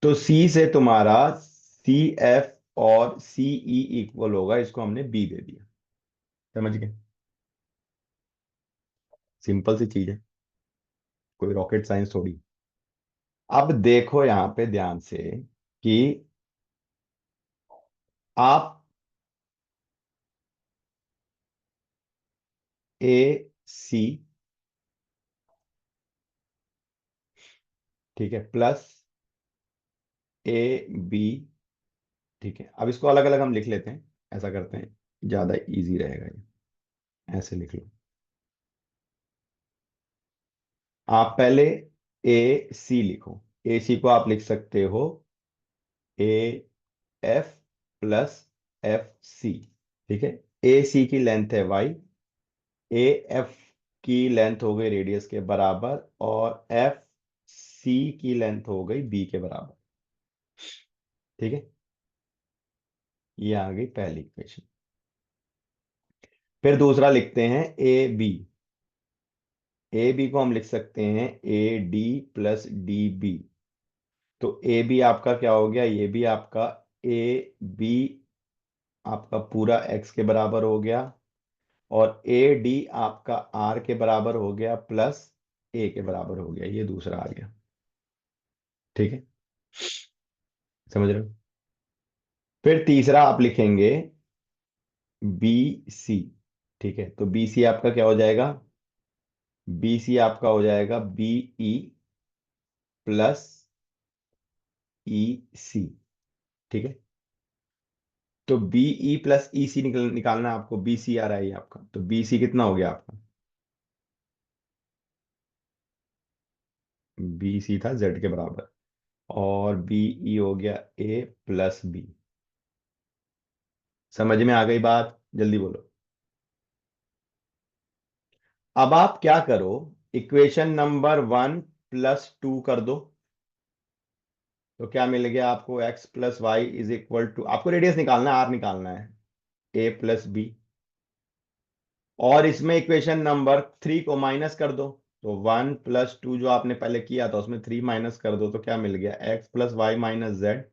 तो सी से तुम्हारा सी एफ और सी ई इक्वल होगा, इसको हमने बी दे दिया। समझ गए? सिंपल सी चीज है, कोई रॉकेट साइंस थोड़ी। अब देखो यहां पे ध्यान से कि आप ए सी, ठीक है, प्लस ए बी। ठीक है, अब इसको अलग अलग हम लिख लेते हैं, ऐसा करते हैं, ज्यादा इजी रहेगा ये। ऐसे लिख लो, आप पहले ए सी लिखो। ए सी को आप लिख सकते हो A F plus F C. ठीक है, ए सी की लेंथ है वाई, ए एफ की लेंथ हो गई रेडियस के बराबर, और एफ सी की लेंथ हो गई बी के बराबर। ठीक है, ये आ गई पहली इक्वेशन। फिर दूसरा लिखते हैं ए बी। ए बी को हम लिख सकते हैं A D plus D B. तो ए बी आपका क्या हो गया, ये भी आपका ए बी आपका पूरा एक्स के बराबर हो गया, और ए डी आपका आर के बराबर हो गया प्लस ए के बराबर हो गया, ये दूसरा आ गया। ठीक है, समझ रहे हो। फिर तीसरा आप लिखेंगे बी सी। ठीक है, तो बी सी आपका क्या हो जाएगा, बी सी आपका हो जाएगा बी ई प्लस ई सी। ठीक है, तो बी ई प्लस ई सी निकालना है आपको, बी सी आ रहा है ये आपका, तो बी सी कितना हो गया आपका, बी सी था जेड के बराबर, और बी ई हो गया ए प्लस बी। समझ में आ गई बात, जल्दी बोलो। अब आप क्या करो, इक्वेशन नंबर 1 + 2 कर दो। तो क्या मिल गया आपको, x plus Y is equal to, आपको रेडियस निकालना है, आर निकालना है, ए प्लस बी। और इसमें इक्वेशन नंबर 3 को माइनस कर दो। तो 1 + 2 जो आपने पहले किया था उसमें 3 माइनस कर दो, तो क्या मिल गया, x plus Y minus Z,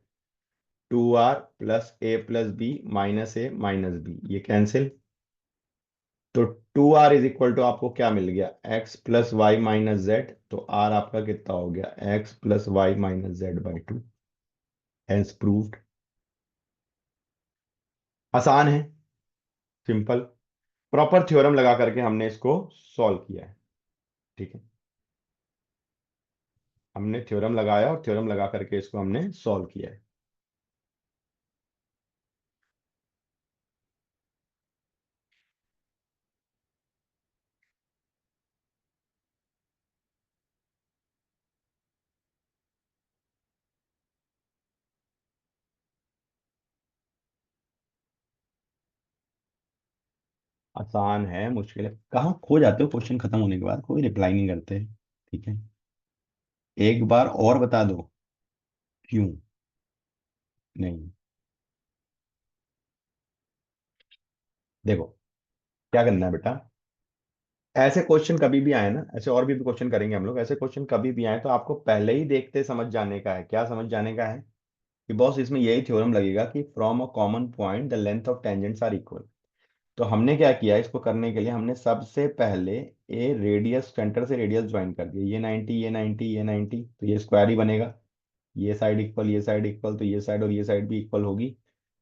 2r plus A plus B minus A minus B, ये कैंसिल। तो 2r इज इक्वल टू आपको क्या मिल गया, x plus Y minus Z, तो r आपका कितना हो गया, x plus Y minus Z by 2। Hence proved. आसान है, सिंपल। प्रॉपर थ्योरम लगा करके हमने इसको सॉल्व किया है। ठीक है, हमने थ्योरम लगाया और थ्योरम लगा करके इसको हमने सॉल्व किया है। आसान है, मुश्किल है, कहाँ खो जाते हो क्वेश्चन खत्म होने के बाद, कोई रिप्लाई नहीं करते। ठीक है, एक बार और बता दो, क्यों नहीं। देखो, क्या करना है बेटा, ऐसे क्वेश्चन कभी भी आए ना, ऐसे और भी क्वेश्चन करेंगे हम लोग, ऐसे क्वेश्चन कभी भी आए तो आपको पहले ही देखते समझ जाने का है। क्या समझ जाने का है कि बॉस इसमें यही थ्योरम लगेगा कि from a common point the length of tangents are equal. तो हमने क्या किया, इसको करने के लिए हमने सबसे पहले ए रेडियस, सेंटर से रेडियस ज्वाइन कर दिया, ये 90 ये 90 ये 90, तो ये स्क्वायर ही बनेगा। ये साइड इक्वल ये साइड इक्वल, तो ये साइड और ये साइड भी इक्वल होगी।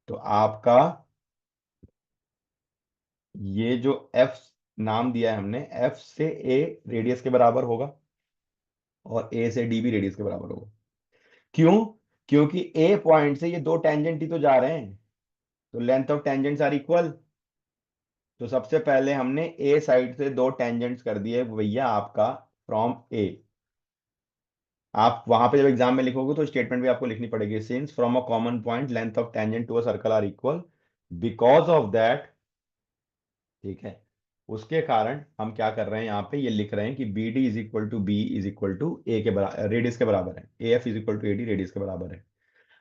तो आपका ये जो एफ नाम दिया है हमने, एफ से ए रेडियस के बराबर होगा, और ए से डी भी रेडियस के बराबर होगा। क्यों, क्योंकि ए पॉइंट से ये दो टेंजेंट ही तो जा रहे हैं, तो length of tangents are equal. तो सबसे पहले हमने ए साइड से दो टेंजेंट्स कर दिए भैया आपका, फ्रॉम ए। आप वहां पे जब एग्जाम में लिखोगे तो स्टेटमेंट भी आपको लिखनी पड़ेगी, since from a common point length of tangent to a circle are equal, because of that. ठीक है, उसके कारण हम क्या कर रहे हैं, यहाँ पे ये लिख रहे हैं कि B D is equal to B is equal to A के बराबर, रेडियस के बराबर है, A F is equal to A D radius के बराबर है।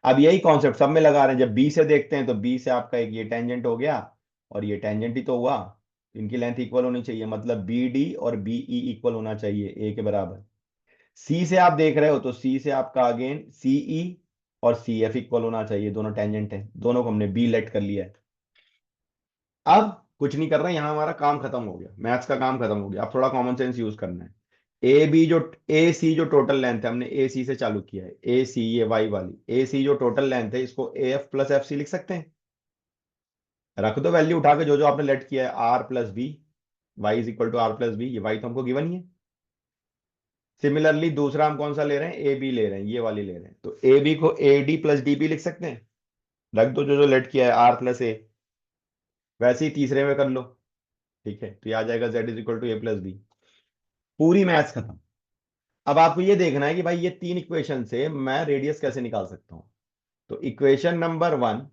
अब यही कॉन्सेप्ट सब में लगा रहे हैं, जब बी से देखते हैं तो बी से आपका एक ये टेंजेंट हो गया, और ये टेंजेंट ही तो हुआ, इनकी लेंथ इक्वल होनी चाहिए, मतलब बी डी और बी ई इक्वल होना चाहिए ए के बराबर। सी से आप देख रहे हो तो सी से आपका अगेन सी ई और सी एफ इक्वल होना चाहिए, दोनों टेंजेंट हैं, दोनों को हमने बी लेट कर लिया है। अब कुछ नहीं कर रहे हैं, यहां हमारा काम खत्म हो गया, मैथ्स का काम खत्म हो गया, अब थोड़ा कॉमन सेंस यूज करना है। ए बी जो, ए सी जो टोटल लेंथ है, हमने ए सी से चालू किया है, ए सी ये वाई वाली, ए सी जो टोटल लेंथ है इसको A F plus F C लिख सकते हैं। रख दो वैल्यू उठा के जो जो आपने लेट किया है, R plus B, Y is equal to R plus B, ये वाई तो हमको गिवन ही है। सिमिलरली दूसरा हम कौन सा ले रहे हैं, ए बी ले रहे हैं, ये वाली ले रहे हैं, तो ए बी को A D plus D B लिख सकते हैं। रख दो जो जो लेट किया है, आर प्लस ए। वैसे ही तीसरे में कर लो। ठीक है, तो ये आ जाएगा Z is equal to A plus B. पूरी मैथ्स खत्म। अब आपको ये देखना है कि भाई ये तीन इक्वेशन से मैं रेडियस कैसे निकाल सकता हूं। तो इक्वेशन नंबर 1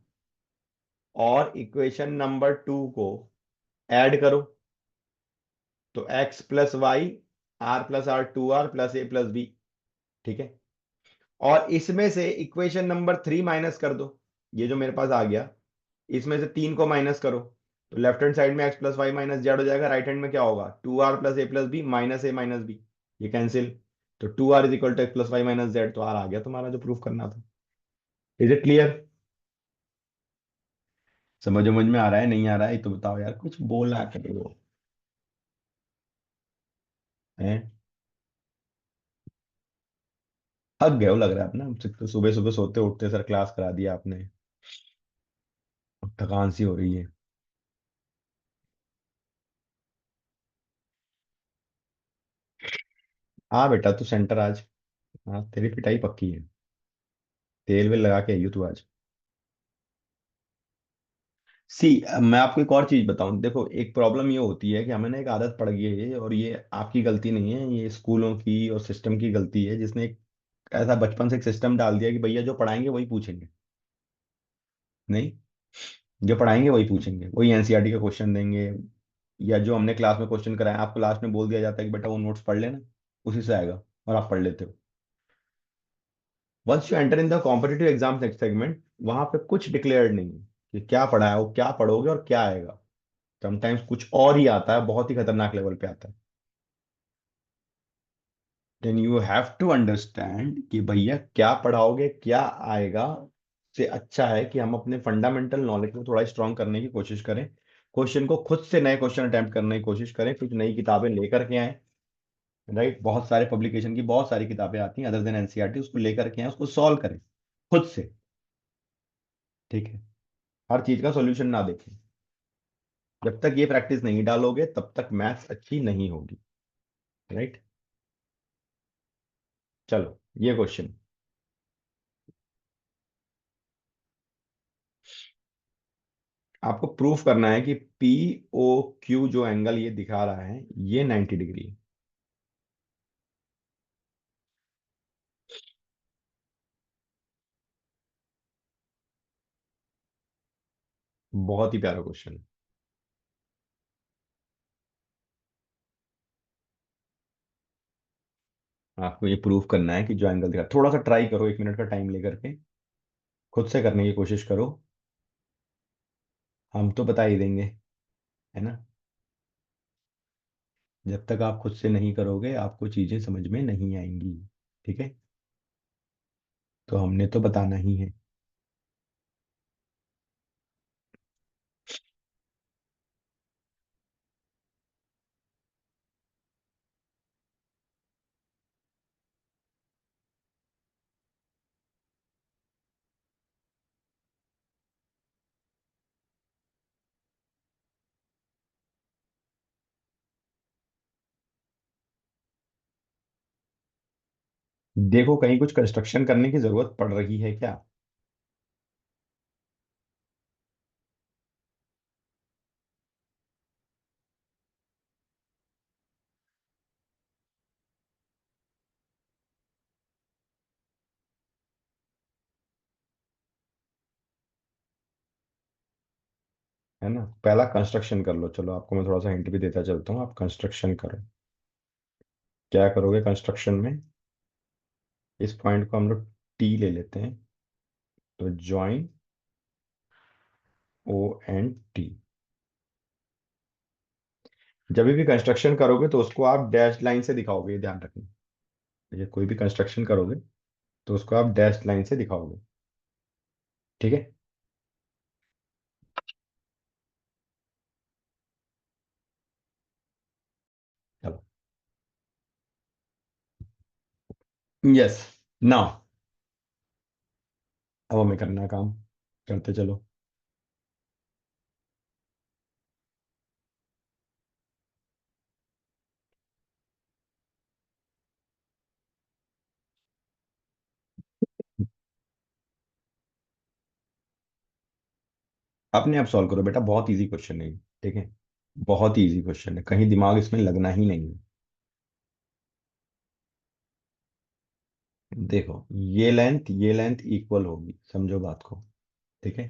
और इक्वेशन नंबर 2 को ऐड करो, तो x plus Y, R plus R, 2r plus A plus B. ठीक है। और इसमें से इक्वेशन नंबर 3 माइनस कर दो, ये जो मेरे पास आ गया, इसमें से 3 को माइनस करो, तो लेफ्ट हैंड साइड में X plus Y minus Z हो जाएगा, राइट हैंड में क्या होगा, 2r plus A plus B minus A minus B, ये कैंसिल। तो 2r is equal to X plus Y minus Z, तो आर आ गया तुम्हारा जो प्रूफ करना था। Is it clear? समझ समझ में आ रहा है, नहीं आ रहा है तो बताओ यार, कुछ बोला करो। हैं? थक गए हो लग रहा है अपना हमसे, तो सुबह सुबह सोते उठते सर क्लास करा दिया आपने, अब थकान सी हो रही है। हाँ बेटा तू सेंटर आज, हाँ तेरी पिटाई पक्की है, तेल वेल लगा के आई हो तू आज। सी, मैं आपको एक और चीज बताऊं, देखो एक प्रॉब्लम ये होती है कि हमें ना एक आदत पड़ गई है, और ये आपकी गलती नहीं है, ये स्कूलों की और सिस्टम की गलती है, जिसने एक ऐसा बचपन से एक सिस्टम डाल दिया कि भैया जो पढ़ाएंगे वही पूछेंगे। नहीं, जो पढ़ाएंगे वही पूछेंगे, वही एनसीईआरटी का क्वेश्चन देंगे, या जो हमने क्लास में क्वेश्चन कराया आपको लास्ट में बोल दिया जाता है कि बेटा वो नोट्स पढ़ लेना, उसी से आएगा, और आप पढ़ लेते हो। Once you enter in the competitive exam segment, वहां पे कुछ डिक्लेयर्ड नहीं है कि क्या पढ़ा है, वो क्या पढ़ोगे और क्या आएगा। समटाइम्स कुछ और ही आता है, बहुत ही खतरनाक लेवल पे आता है। Then you have to understand कि भैया क्या पढ़ाओगे क्या आएगा, से अच्छा है कि हम अपने फंडामेंटल नॉलेज को थोड़ा स्ट्रांग करने की कोशिश करें, क्वेश्चन को खुद से नए क्वेश्चन अटेम्प्ट करने की कोशिश करें, कुछ नई किताबें लेकर के आए। राइट, बहुत सारे पब्लिकेशन की बहुत सारी किताबें आती हैं अदर देन एनसीईआरटी, उसको लेकर के आए, उसको सॉल्व करें खुद से। ठीक है, हर चीज का सॉल्यूशन ना देखें, जब तक ये प्रैक्टिस नहीं डालोगे तब तक मैथ्स अच्छी नहीं होगी। राइट। चलो ये क्वेश्चन, आपको प्रूफ करना है कि पी ओ क्यू जो एंगल ये दिखा रहा है ये 90 डिग्री है। बहुत ही प्यारा क्वेश्चन है। आपको ये प्रूफ करना है कि जो एंगल दिखा, थोड़ा सा ट्राई करो, 1 मिनट का टाइम लेकर के खुद से करने की कोशिश करो, हम तो बता ही देंगे, है ना। जब तक आप खुद से नहीं करोगे आपको चीजें समझ में नहीं आएंगी। ठीक है, तो हमने तो बताना ही है। देखो कहीं कुछ कंस्ट्रक्शन करने की जरूरत पड़ रही है क्या? है ना, पहला कंस्ट्रक्शन कर लो, चलो आपको मैं थोड़ा सा हिंट भी देता चलता हूँ, आप कंस्ट्रक्शन करो। क्या करोगे कंस्ट्रक्शन में, इस पॉइंट को हम लोग टी ले लेते हैं, तो ज्वाइन ओ एंड टी। जब भी कंस्ट्रक्शन करोगे तो उसको आप डैश लाइन से दिखाओगे, ये ध्यान रखना। ये कोई भी कंस्ट्रक्शन करोगे तो उसको आप डैश लाइन से दिखाओगे। ठीक है। चलो, यस, नाउ अब हमें करना है काम, करते चलो। अपने आप सॉल्व करो बेटा, बहुत इजी क्वेश्चन है ये, ठीक है, बहुत ही इजी क्वेश्चन है, कहीं दिमाग इसमें लगना ही नहीं है। देखो, ये लेंथ इक्वल होगी, समझो बात को। ठीक है,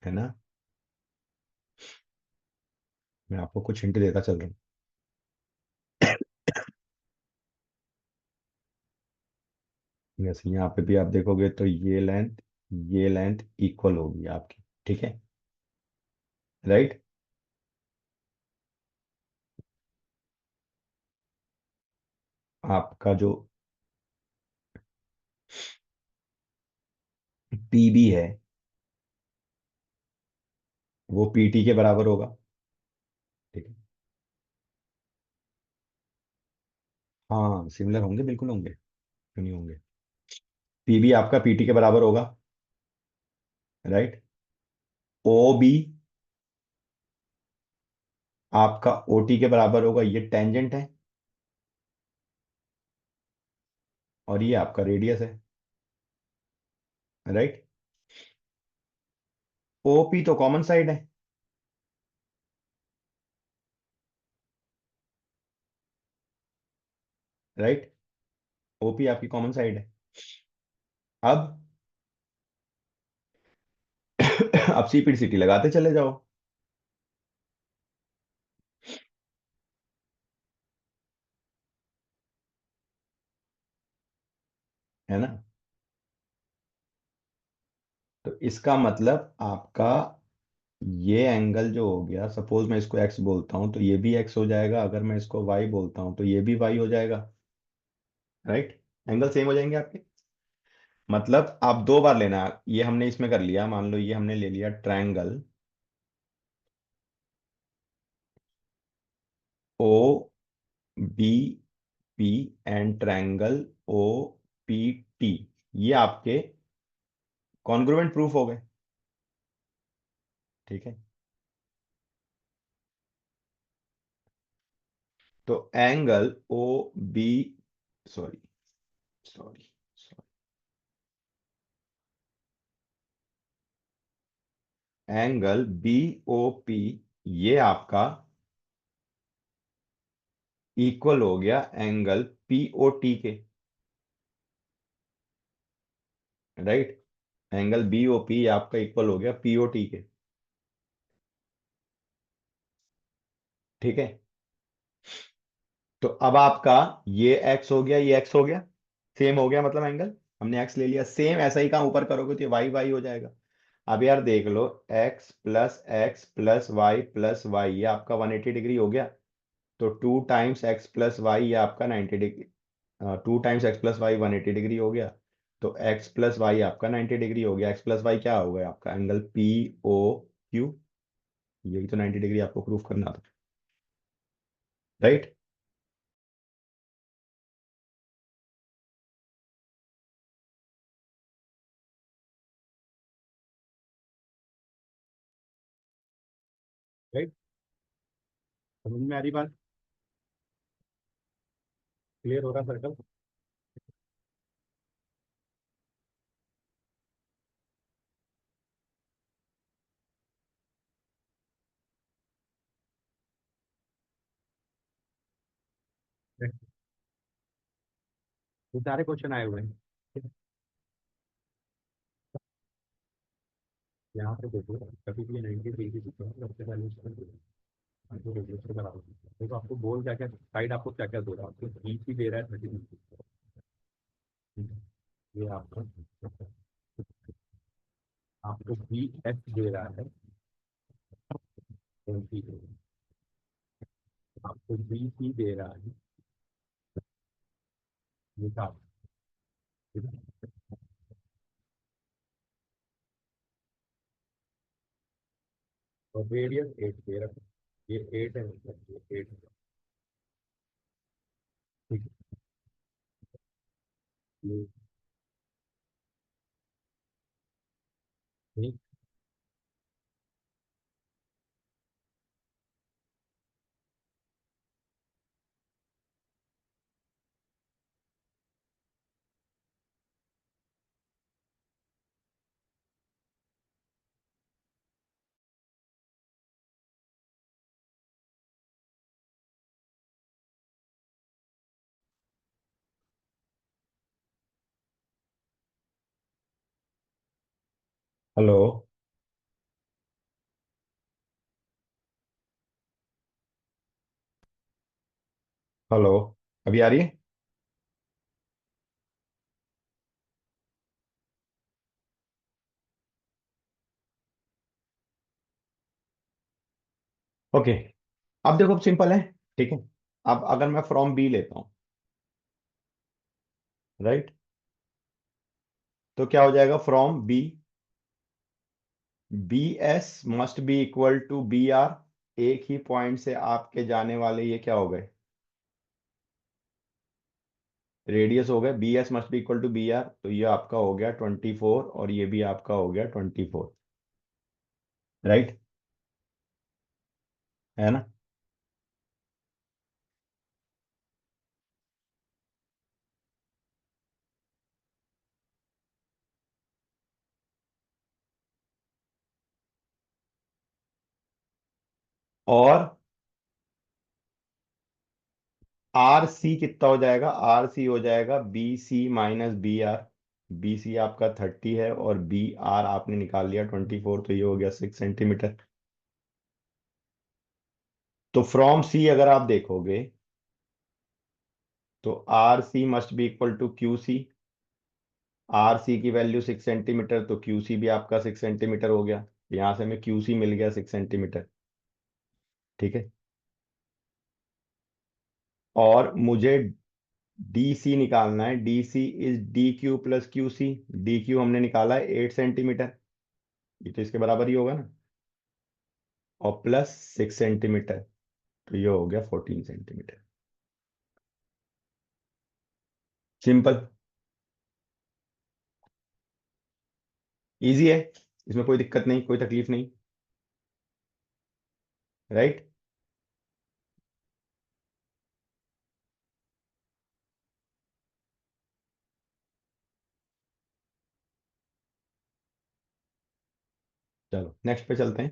है ना। मैं आपको कुछ हिंट देता चल रहा हूँ। जैसे यहाँ पे भी आप देखोगे तो ये लेंथ इक्वल होगी आपकी, ठीक है, राइट। आपका जो पीबी है वो पीटी के बराबर होगा, ठीक है। हाँ सिमिलर होंगे, बिल्कुल होंगे, क्यों नहीं होंगे। पीबी आपका पीटी के बराबर होगा, राइट। ओ बी आपका ओटी के बराबर होगा, ये टेंजेंट है, और ये आपका रेडियस है, राइट। ओपी तो कॉमन साइड है, राइट। ओपी आपकी कॉमन साइड है। अब अब सीपीटी सीटी लगाते चले जाओ, है ना। तो इसका मतलब आपका ये एंगल जो हो गया, सपोज मैं इसको एक्स बोलता हूं तो ये भी एक्स हो जाएगा, अगर मैं इसको वाई बोलता हूं तो ये भी वाई हो जाएगा, राइट। एंगल सेम हो जाएंगे आपके। मतलब आप दो बार लेना, ये हमने इसमें कर लिया, मान लो ये हमने ले लिया triangle O B P and triangle O P T, ये आपके कॉन्ग्रुएंट प्रूफ हो गए, ठीक है। तो angle O B, sorry sorry angle B O P ये आपका इक्वल हो गया एंगल पीओटी के, राइट। एंगल बीओपी आपका इक्वल हो गया पीओटी के, ठीक है। तो अब आपका ये एक्स हो गया, ये एक्स हो गया, सेम हो गया, मतलब एंगल हमने एक्स ले लिया, सेम ऐसा ही काम ऊपर करोगे तो ये वाई वाई हो जाएगा। अब यार देख लो, एक्स प्लस वाई ये आपका 180 डिग्री हो गया। तो two times x plus y ये आपका 90 degree, two times x plus y 180 degree हो गया। तो एक्स प्लस वाई आपका 90 डिग्री हो गया, एक्स प्लस वाई क्या हो गया आपका एंगल पी ओ क्यू, यही तो 90 डिग्री आपको प्रूफ करना था, राइट। राइट, समझ में आ रही बात, क्लियर हो रहा सर्कल। ये सारे क्वेश्चन आए हुए हैं। यहाँ पे देखो, कभी भी 90 डिग्री की सबसे पहले आपको रजिस्टर करा दो। देखो आपको बोल क्या क्या साइड, आपको क्या क्या दे रहा है, आपको बी सी दे रहा है 30 डिग्री, ये आपको बी एच दे रहा है 20 डिग्री, आपको बी सी दे रहा है ये 60, ठीक है? और रेडियस 8 दे रहा है, ये 8 है, मतलब ये 8 है, ठीक है, ये ठीक। हेलो, हेलो, अभी आ रही है। ओके, अब देखो, अब सिंपल है। ठीक है, अब अगर मैं फ्रॉम बी लेता हूं, राइट, तो क्या हो जाएगा from B, B S must be equal to B R. एक ही पॉइंट से आपके जाने वाले ये क्या हो गए, रेडियस हो गए। B S must be equal to B R, तो ये आपका हो गया 24 और ये भी आपका हो गया 24, राइट, है ना। और आर सी कितना हो जाएगा, आर सी हो जाएगा B C minus B R. B C आपका 30 है और बी आर आपने निकाल लिया 24, तो ये हो गया 6 सेंटीमीटर। तो फ्रॉम सी अगर आप देखोगे तो R C must be equal to Q C. R C की वैल्यू 6 सेंटीमीटर, तो क्यू सी भी आपका 6 सेंटीमीटर हो गया। यहां से हमें क्यू सी मिल गया 6 सेंटीमीटर। ठीक है, और मुझे डी सी निकालना है। D C is D Q plus Q C. D Q हमने निकाला है 8 सेंटीमीटर, ये तो इसके बराबर ही होगा ना, और प्लस 6 सेंटीमीटर, तो ये हो गया 14 सेंटीमीटर। सिंपल, इजी है, इसमें कोई दिक्कत नहीं, कोई तकलीफ नहीं, राइट। चलो नेक्स्ट पे चलते हैं।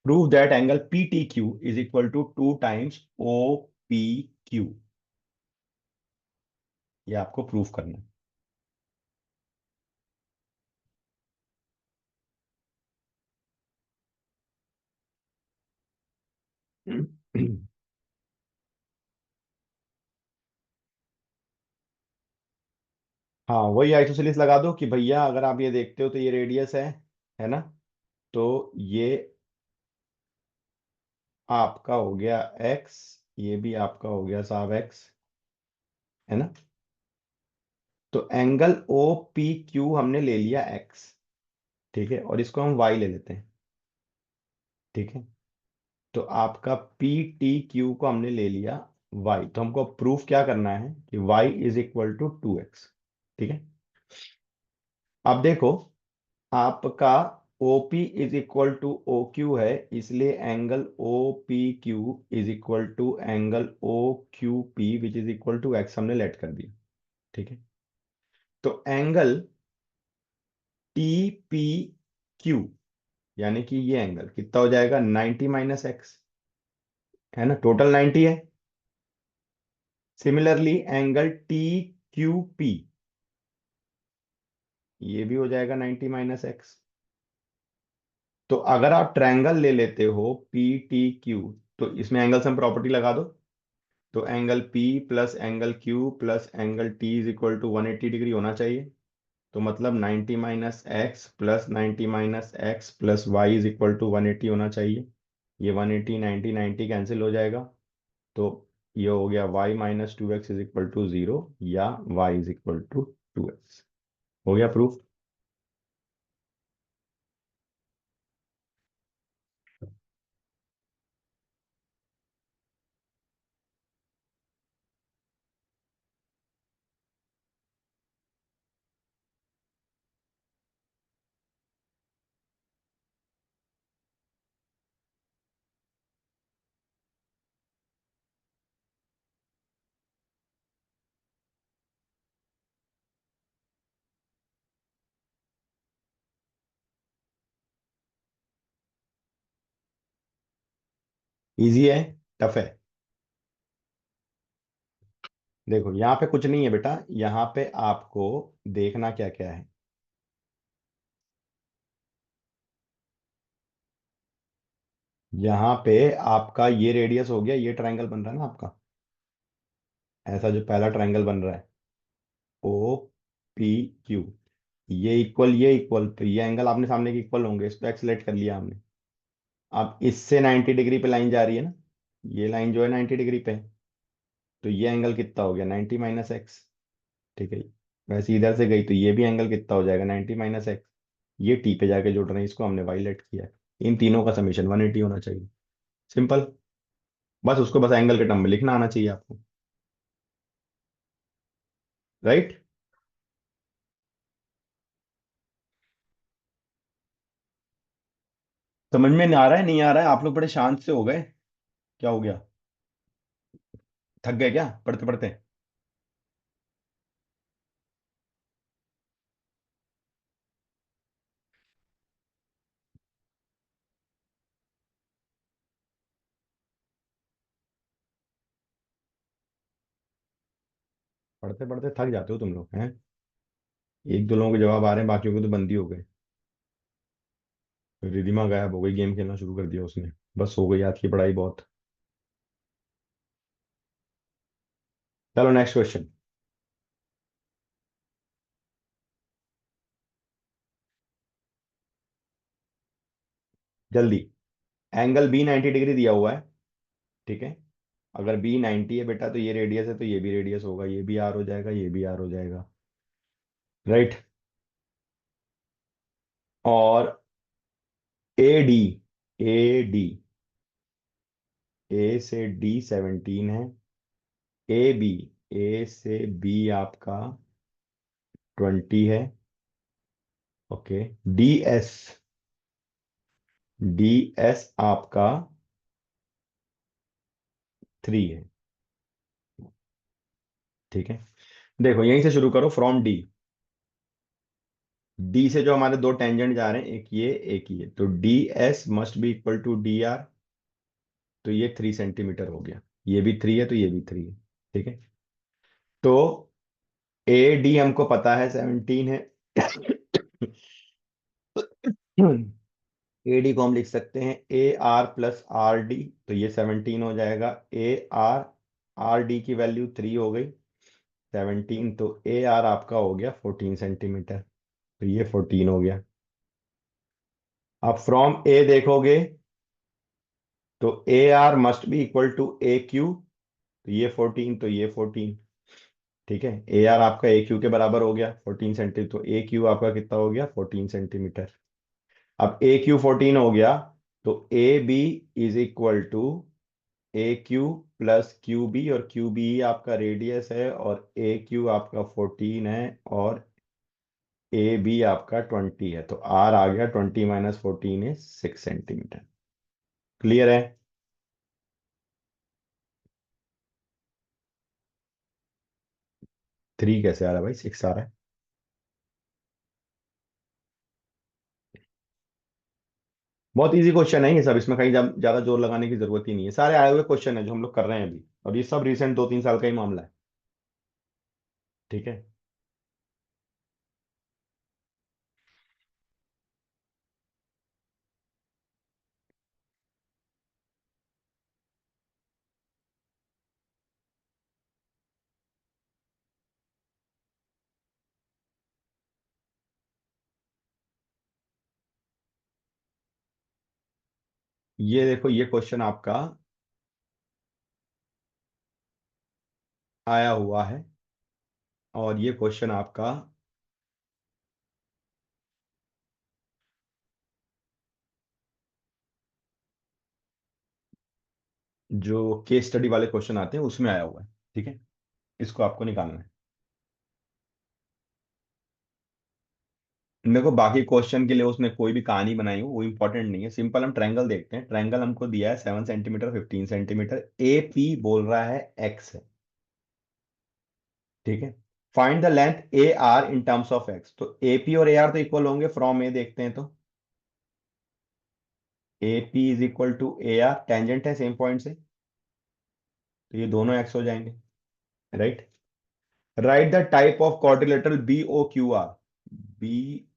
Prove that angle P T Q is equal to 2 times O P Q. ये आपको प्रूफ करना है। हाँ, वही आइसोसेलेस लगा दो कि भैया अगर आप ये देखते हो तो ये रेडियस है ना। तो ये आपका हो गया एक्स, ये भी आपका हो गया साहब एक्स, है ना। तो एंगल ओ पी क्यू हमने ले लिया एक्स, ठीक है, और इसको हम वाई ले लेते हैं। ठीक है, तो आपका पी टी क्यू को हमने ले लिया वाई, तो हमको प्रूफ क्या करना है कि Y is equal to 2x। ठीक है, अब देखो, आपका OP is equal to O Q है, इसलिए angle O P Q is equal to angle O Q P which is equal to x हमने लेट कर दिया। ठीक है, तो एंगल टी पी क्यू, यानी कि ये एंगल कितना हो जाएगा, 90 माइनस एक्स, है ना, टोटल 90 है। Similarly angle T Q P, ये भी हो जाएगा 90 माइनस एक्स। तो अगर आप ट्रायंगल ले लेते हो पी टी क्यू, तो इसमें एंगल सम प्रॉपर्टी लगा दो। तो angle P plus angle Q plus angle T is equal to 180 degree होना चाहिए। तो मतलब 90 minus x plus 90 minus x plus Y is equal to 180 होना चाहिए। ये 180 90 90 कैंसिल हो जाएगा, तो ये हो गया y minus 2x is equal to 0, या y is equal to 2x। हो गया प्रूफ। इजी है, टफ है। देखो यहाँ पे कुछ नहीं है बेटा, यहाँ पे आपको देखना क्या क्या है। यहाँ पे आपका ये रेडियस हो गया, ये ट्रायंगल बन रहा है ना आपका, ऐसा जो पहला ट्रायंगल बन रहा है, ओ पी क्यू, ये इक्वल, ये इक्वल, तो ये एंगल आपने सामने के इक्वल होंगे, इसको एक्सलेट कर लिया हमने। अब इससे 90 डिग्री पे लाइन जा रही है ना, ये लाइन जो है 90 डिग्री पे है, तो ये एंगल कितना हो गया, 90 - x। ठीक है, वैसे इधर से गई तो ये भी एंगल कितना हो जाएगा, 90 - x। ये टी पे जाके जुड़ रहे हैं, इसको हमने वाई लेट किया है। इन तीनों का समीशन 180 होना चाहिए। सिंपल। बस उसको बस एंगल के टर्म में लिखना आना चाहिए आपको। राइट। समझ में नहीं आ रहा है, नहीं आ रहा है, आप लोग बड़े शांत से हो गए, क्या हो गया, थक गए क्या पढ़ते पढ़ते। पढ़ते पढ़ते थक जाते हो तुम लोग हैं। एक दो लोगों के जवाब आ रहे हैं, बाकियों के तो बंदी हो गए। रिधिमा गायब हो गई, गेम खेलना शुरू कर दिया उसने। बस हो गई आज की पढ़ाई बहुत। चलो नेक्स्ट क्वेश्चन। जल्दी। एंगल बी 90 डिग्री दिया हुआ है। ठीक है। अगर बी 90 है बेटा, तो ये रेडियस है, तो ये भी रेडियस होगा, ये भी आर हो जाएगा, ये भी आर हो जाएगा। राइट। और ए डी, ए डी, ए से डी 17 है। ए बी, ए से बी आपका 20 है। Okay. D S, D S आपका 3 है। ठीक है। देखो यहीं से शुरू करो, फ्रॉम डी। डी से जो हमारे दो टेंजेंट जा रहे हैं, एक ये एक ये, तो D S must be equal to D R. तो ये 3 सेंटीमीटर हो गया। ये भी 3 है, तो ये भी 3 है। ठीक है। तो ए डी हमको पता है 17 है। ए डी को हम लिख सकते हैं A R plus R D, तो ये 17 हो जाएगा। ए आर, आर डी की वैल्यू 3 हो गई, 17, तो ए आर आपका हो गया 14 सेंटीमीटर, तो ये 14 हो गया। अब फ्रॉम ए देखोगे, तो A R must be equal to A Q, तो ये 14, तो ये 14। ठीक है, ए आर आपका ए क्यू के बराबर हो गया 14 सेंटीमीटर, तो ए क्यू आपका कितना हो गया, 14 सेंटीमीटर। अब ए क्यू 14 हो गया, तो A B is equal to A Q plus Q B, और क्यू बी आपका रेडियस है, और ए क्यू आपका 14 है, और ए बी आपका 20 है, तो आर आ गया 20 - 14 है 6 सेंटीमीटर। क्लियर है। 3 कैसे आ रहा है भाई, 6 आ रहा है। बहुत इजी क्वेश्चन है ये सब, इसमें कहीं ज्यादा जोर लगाने की जरूरत ही नहीं है, सारे आए हुए क्वेश्चन है जो हम लोग कर रहे हैं अभी, और ये सब रिसेंट 2 3 साल का ही मामला है। ठीक है। ये देखो, ये क्वेश्चन आपका आया हुआ है, और ये क्वेश्चन आपका जो केस स्टडी वाले क्वेश्चन आते हैं उसमें आया हुआ है। ठीक है, इसको आपको निकालना है। देखो बाकी क्वेश्चन के लिए उसने कोई भी कहानी बनाई हो वो इंपॉर्टेंट नहीं है, सिंपल हम ट्रायंगल देखते हैं। ट्रायंगल हमको दिया है 7 सेंटीमीटर 15 सेंटीमीटर, ए पी बोल रहा है एक्स है। ठीक है। Find the length A R in terms of x, तो ए पी और ए आर तो इक्वल होंगे, फ्रॉम ए देखते हैं, तो A P is equal to A R, tangent है सेम पॉइंट से, तो ये दोनों एक्स हो जाएंगे। Right. Write the type of quadrilateral B O Q R. B,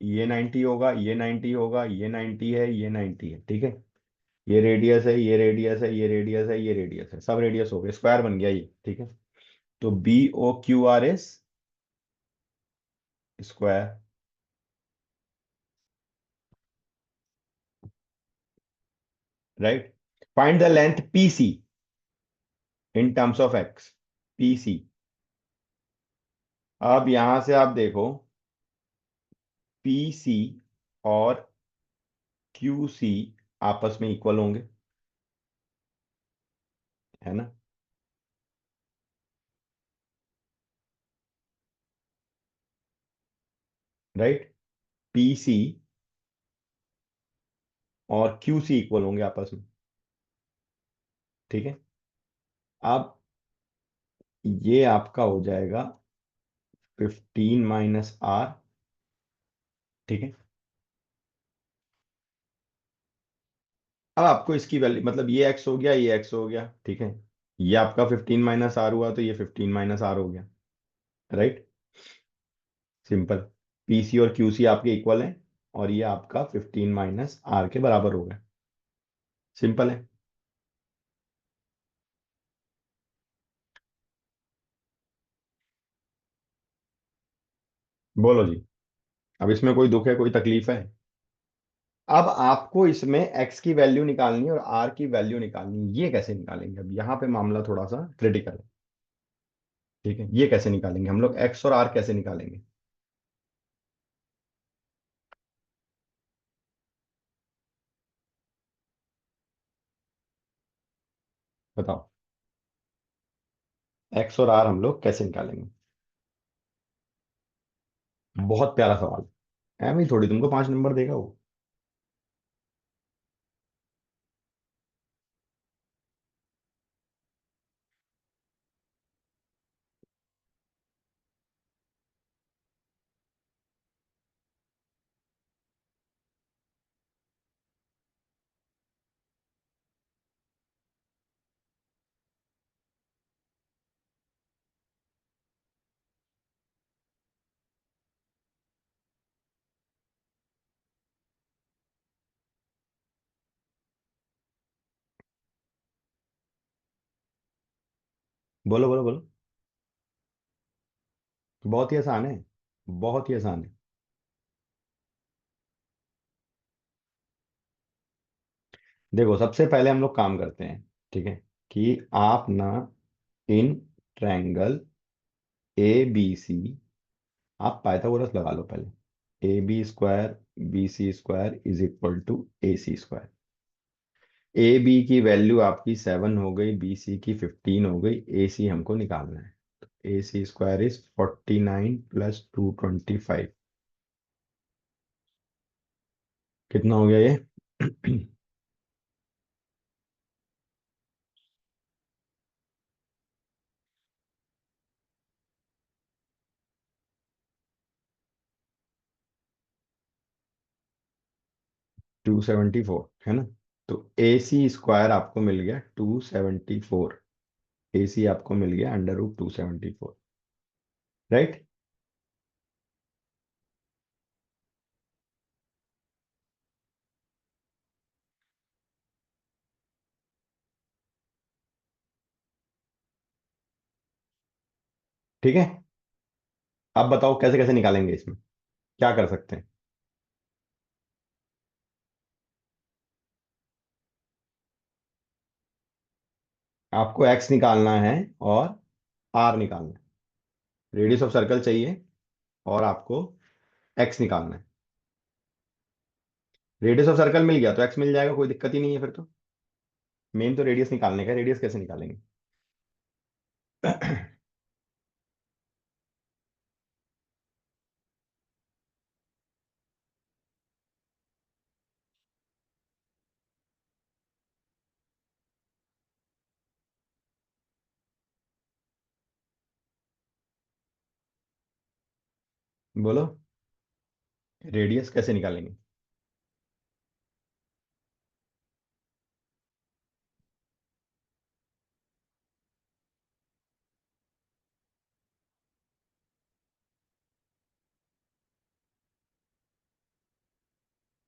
ये 90 होगा, ये 90 होगा, ये 90 है, ये 90 है। ठीक है। ये रेडियस है, ये रेडियस है, ये रेडियस है, ये रेडियस है, सब रेडियस हो गए, स्क्वायर बन गया ये। ठीक है। तो B O Q R is square, right. Find the length P C in terms of x, P C. अब यहां से आप देखो, पी सी और क्यू सी आपस में इक्वल होंगे, है ना। राइट, पी सी और क्यू सी इक्वल होंगे आपस में। ठीक है। अब ये आपका हो जाएगा 15 - R। ठीक है। अब आपको इसकी वैल्यू, मतलब ये एक्स हो गया, ये एक्स हो गया, ठीक है। ये आपका 15 - R हुआ, तो ये 15 - R हो गया, राइट। सिंपल। पी सी और क्यू सी आपके इक्वल हैं, और ये आपका 15 - R के बराबर हो गया। सिंपल है। बोलो जी। अब इसमें कोई दुख है, कोई तकलीफ है? अब आपको इसमें एक्स की वैल्यू निकालनी है और आर की वैल्यू निकालनी है। ये कैसे निकालेंगे? अब यहाँ पे मामला थोड़ा सा क्रिटिकल है। ठीक है, ये कैसे निकालेंगे हम लोग? एक्स और आर कैसे निकालेंगे? बताओ, एक्स और आर हम लोग कैसे निकालेंगे? बहुत प्यारा सवाल। एम ही थोड़ी तुमको 5 नंबर देगा वो। बोलो बोलो बोलो। बहुत ही आसान है, बहुत ही आसान है। देखो, सबसे पहले हम लोग काम करते हैं, ठीक है, कि आप ना इन ट्रायंगल ए बी सी, आप पाइथागोरस लगा लो पहले। AB² BC² is equal to AC²। A B की वैल्यू आपकी 7 हो गई, बी सी की 15 हो गई, ए सी हमको निकालना है। AC² is 49 + 225। कितना हो गया ये? 274, है ना। तो AC² आपको मिल गया 274। ए सी आपको मिल गया √274, राइट। ठीक है। अब बताओ कैसे कैसे निकालेंगे इसमें, क्या कर सकते हैं? आपको एक्स निकालना है और आर निकालना है। रेडियस ऑफ सर्कल चाहिए और आपको एक्स निकालना है। रेडियस ऑफ सर्कल मिल गया तो एक्स मिल जाएगा, कोई दिक्कत ही नहीं है फिर तो। मेन तो रेडियस निकालने का, रेडियस कैसे निकालेंगे? बोलो, रेडियस कैसे निकालेंगे?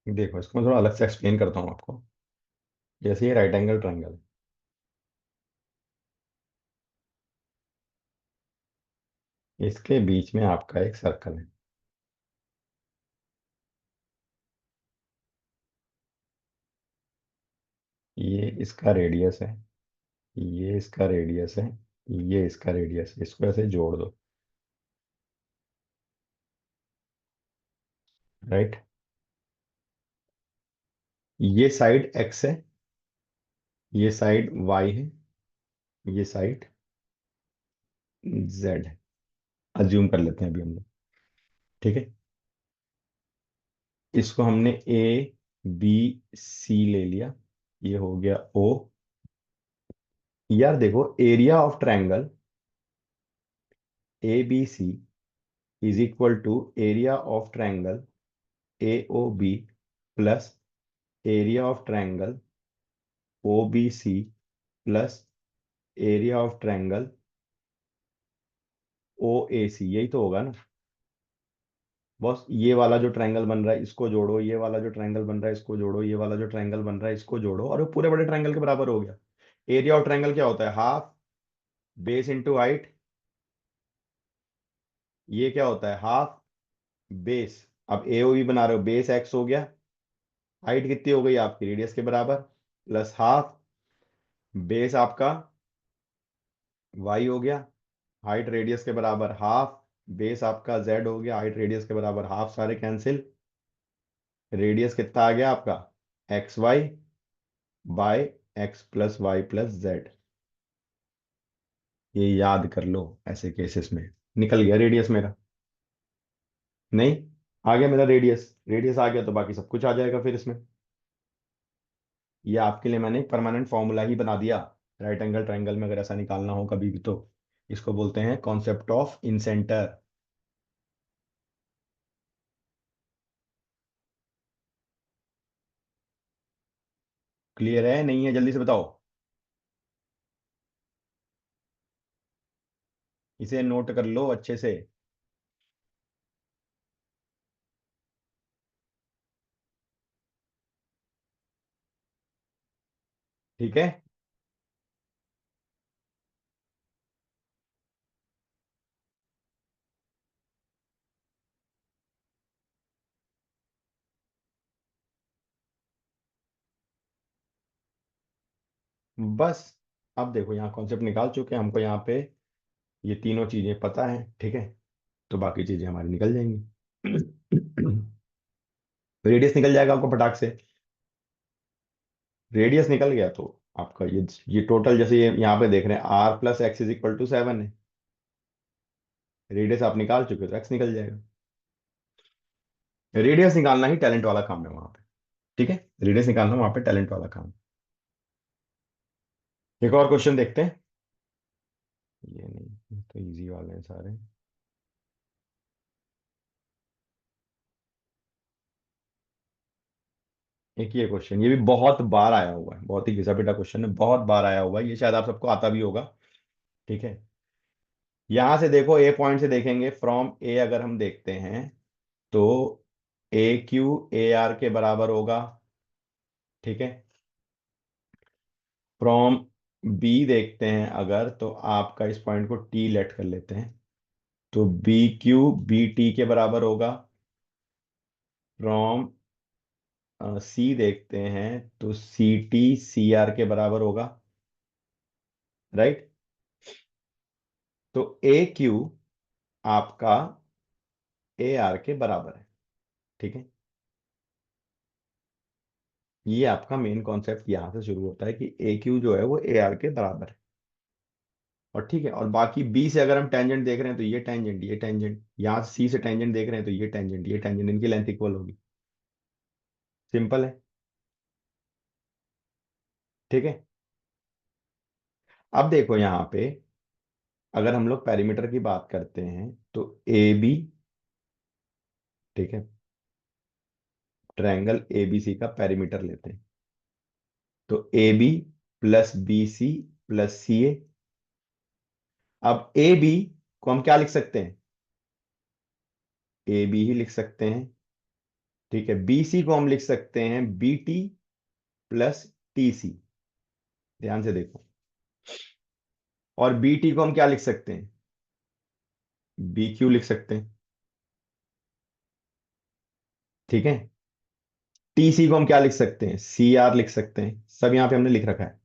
देखो, इसको मैं थोड़ा अलग से एक्सप्लेन करता हूँ आपको। जैसे ये राइट एंगल ट्रायंगल है, इसके बीच में आपका एक सर्कल है, ये इसका रेडियस है, ये इसका रेडियस है, ये इसका रेडियस, इसको ऐसे जोड़ दो। राइट। ये साइड एक्स है, ये साइड वाई है, ये साइड जेड है। अज्यूम कर लेते हैं अभी हम लोग। ठीक है। इसको हमने ए बी सी ले लिया, ये हो गया ओ। यार देखो, area of triangle A B C is equal to area of triangle A O B plus area of triangle O B C plus area of triangle O A C. यही तो होगा ना बॉस। ये वाला जो triangle बन रहा है इसको जोड़ो, ये वाला जो ट्रायंगल बन रहा है इसको जोड़ो, ये वाला जो ट्रायंगल बन रहा है इसको जोड़ो, और वो पूरे बड़े ट्रायंगल के बराबर हो गया। एरिया ऑफ ट्रायंगल क्या होता है? Half base into height. ये क्या होता है? Half base. अब एओबी बना रहे हो, बेस एक्स हो गया, हाइट कितनी हो गई आपकी? रेडियस के बराबर, प्लस हाफ बेस आपका वाई हो गया, हाइट रेडियस के बराबर हाफ बेस आपका जेड हो गया, हाइट रेडियस के बराबर हाफ, सारे कैंसिल। रेडियस कितना आ गया आपका? X y by x plus y plus z. ये याद कर लो, ऐसे केसेस में निकल गया रेडियस मेरा। नहीं, आ गया मेरा रेडियस। रेडियस आ गया तो बाकी सब कुछ आ जाएगा फिर इसमें। ये आपके लिए मैंने एक परमानेंट फॉर्मूला ही बना दिया। राइट एंगल ट्रायंगल में अगर ऐसा निकालना हो कभी भी तो इसको बोलते हैं कॉन्सेप्ट ऑफ इनसेंटर। क्लियर है नहीं है? जल्दी से बताओ। इसे नोट कर लो अच्छे से। ठीक है। बस अब देखो, यहाँ कॉन्सेप्ट निकाल चुके हैं, हमको यहाँ पे ये तीनों चीजें पता है। ठीक है, तो बाकी चीजें हमारी निकल जाएंगी। रेडियस निकल जाएगा आपको फटाक से। रेडियस निकल गया तो आपका ये टोटल, जैसे ये यहाँ पे देख रहे हैं R plus x is equal to 7 है। रेडियस आप निकाल चुके हो तो एक्स निकल जाएगा। रेडियस निकालना ही टैलेंट वाला काम है वहां पे। ठीक है, रेडियस निकालना वहां पे टैलेंट वाला काम। एक और क्वेश्चन देखते हैं। ये नहीं, ये तो इजी वाले हैं सारे। एक ये क्वेश्चन, ये भी बहुत बार आया हुआ है, बहुत ही घिसा पिटा क्वेश्चन है, बहुत बार आया हुआ है, ये शायद आप सबको आता भी होगा। ठीक है। यहां से देखो, ए पॉइंट से देखेंगे, फ्रॉम ए अगर हम देखते हैं तो ए क्यू ए आर के बराबर होगा। ठीक है। फ्रॉम बी देखते हैं अगर, तो आपका इस पॉइंट को टी लेट कर लेते हैं, तो बी क्यू बी टी के बराबर होगा। फ्रॉम सी देखते हैं तो सी टी सी आर के बराबर होगा। राइट। तो ए क्यू आपका ए आर के बराबर है। ठीक है। ये आपका मेन कॉन्सेप्ट यहां से शुरू होता है कि ए क्यू जो है वो ए आर के बराबर है। और ठीक है, और बाकी बी से अगर हम टेंजेंट देख रहे हैं तो ये टेंजेंट, ये टेंजेंट, यहाँ सी से टेंजेंट देख रहे हैं तो ये टेंजेंट, ये टेंजेंट, इनकी लेंथ इक्वल होगी। सिंपल है। ठीक है। अब देखो यहाँ पे, अगर हम लोग पेरीमीटर की बात करते हैं तो ए बी, ठीक है, ट्रायंगल ए बी सी का पेरीमीटर लेते हैं तो A B plus B C plus C A. अब ए बी को हम क्या लिख सकते हैं? ए बी ही लिख सकते हैं। ठीक है, बी सी को हम लिख सकते हैं B T plus T C. ध्यान से देखो। और बी टी को हम क्या लिख सकते हैं? बी क्यू लिख सकते हैं। ठीक है। टीसी को हम क्या लिख सकते हैं, सी आर लिख सकते हैं, सब यहाँ पे हमने लिख रखा है,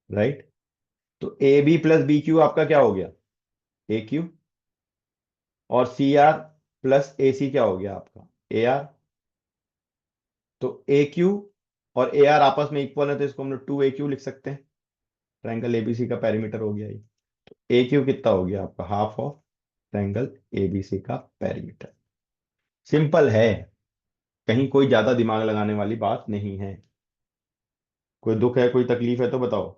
राइट। तो A B plus B Q आपका क्या हो गया, ए क्यू। और सी आर प्लस ए सी क्या हो गया आपका, ए आर। तो ए क्यू और ए आर आपस में इक्वल है, तो इसको हम लोग 2 AQ लिख सकते हैं। ट्रायंगल एबीसी का पेरीमीटर हो गया ये। ए क्यू कितना हो गया आपका, हाफ ऑफ ट्रायंगल एबीसी का पेरीमीटर। सिंपल है, कहीं कोई ज्यादा दिमाग लगाने वाली बात नहीं है। कोई दुख है, कोई तकलीफ है तो बताओ।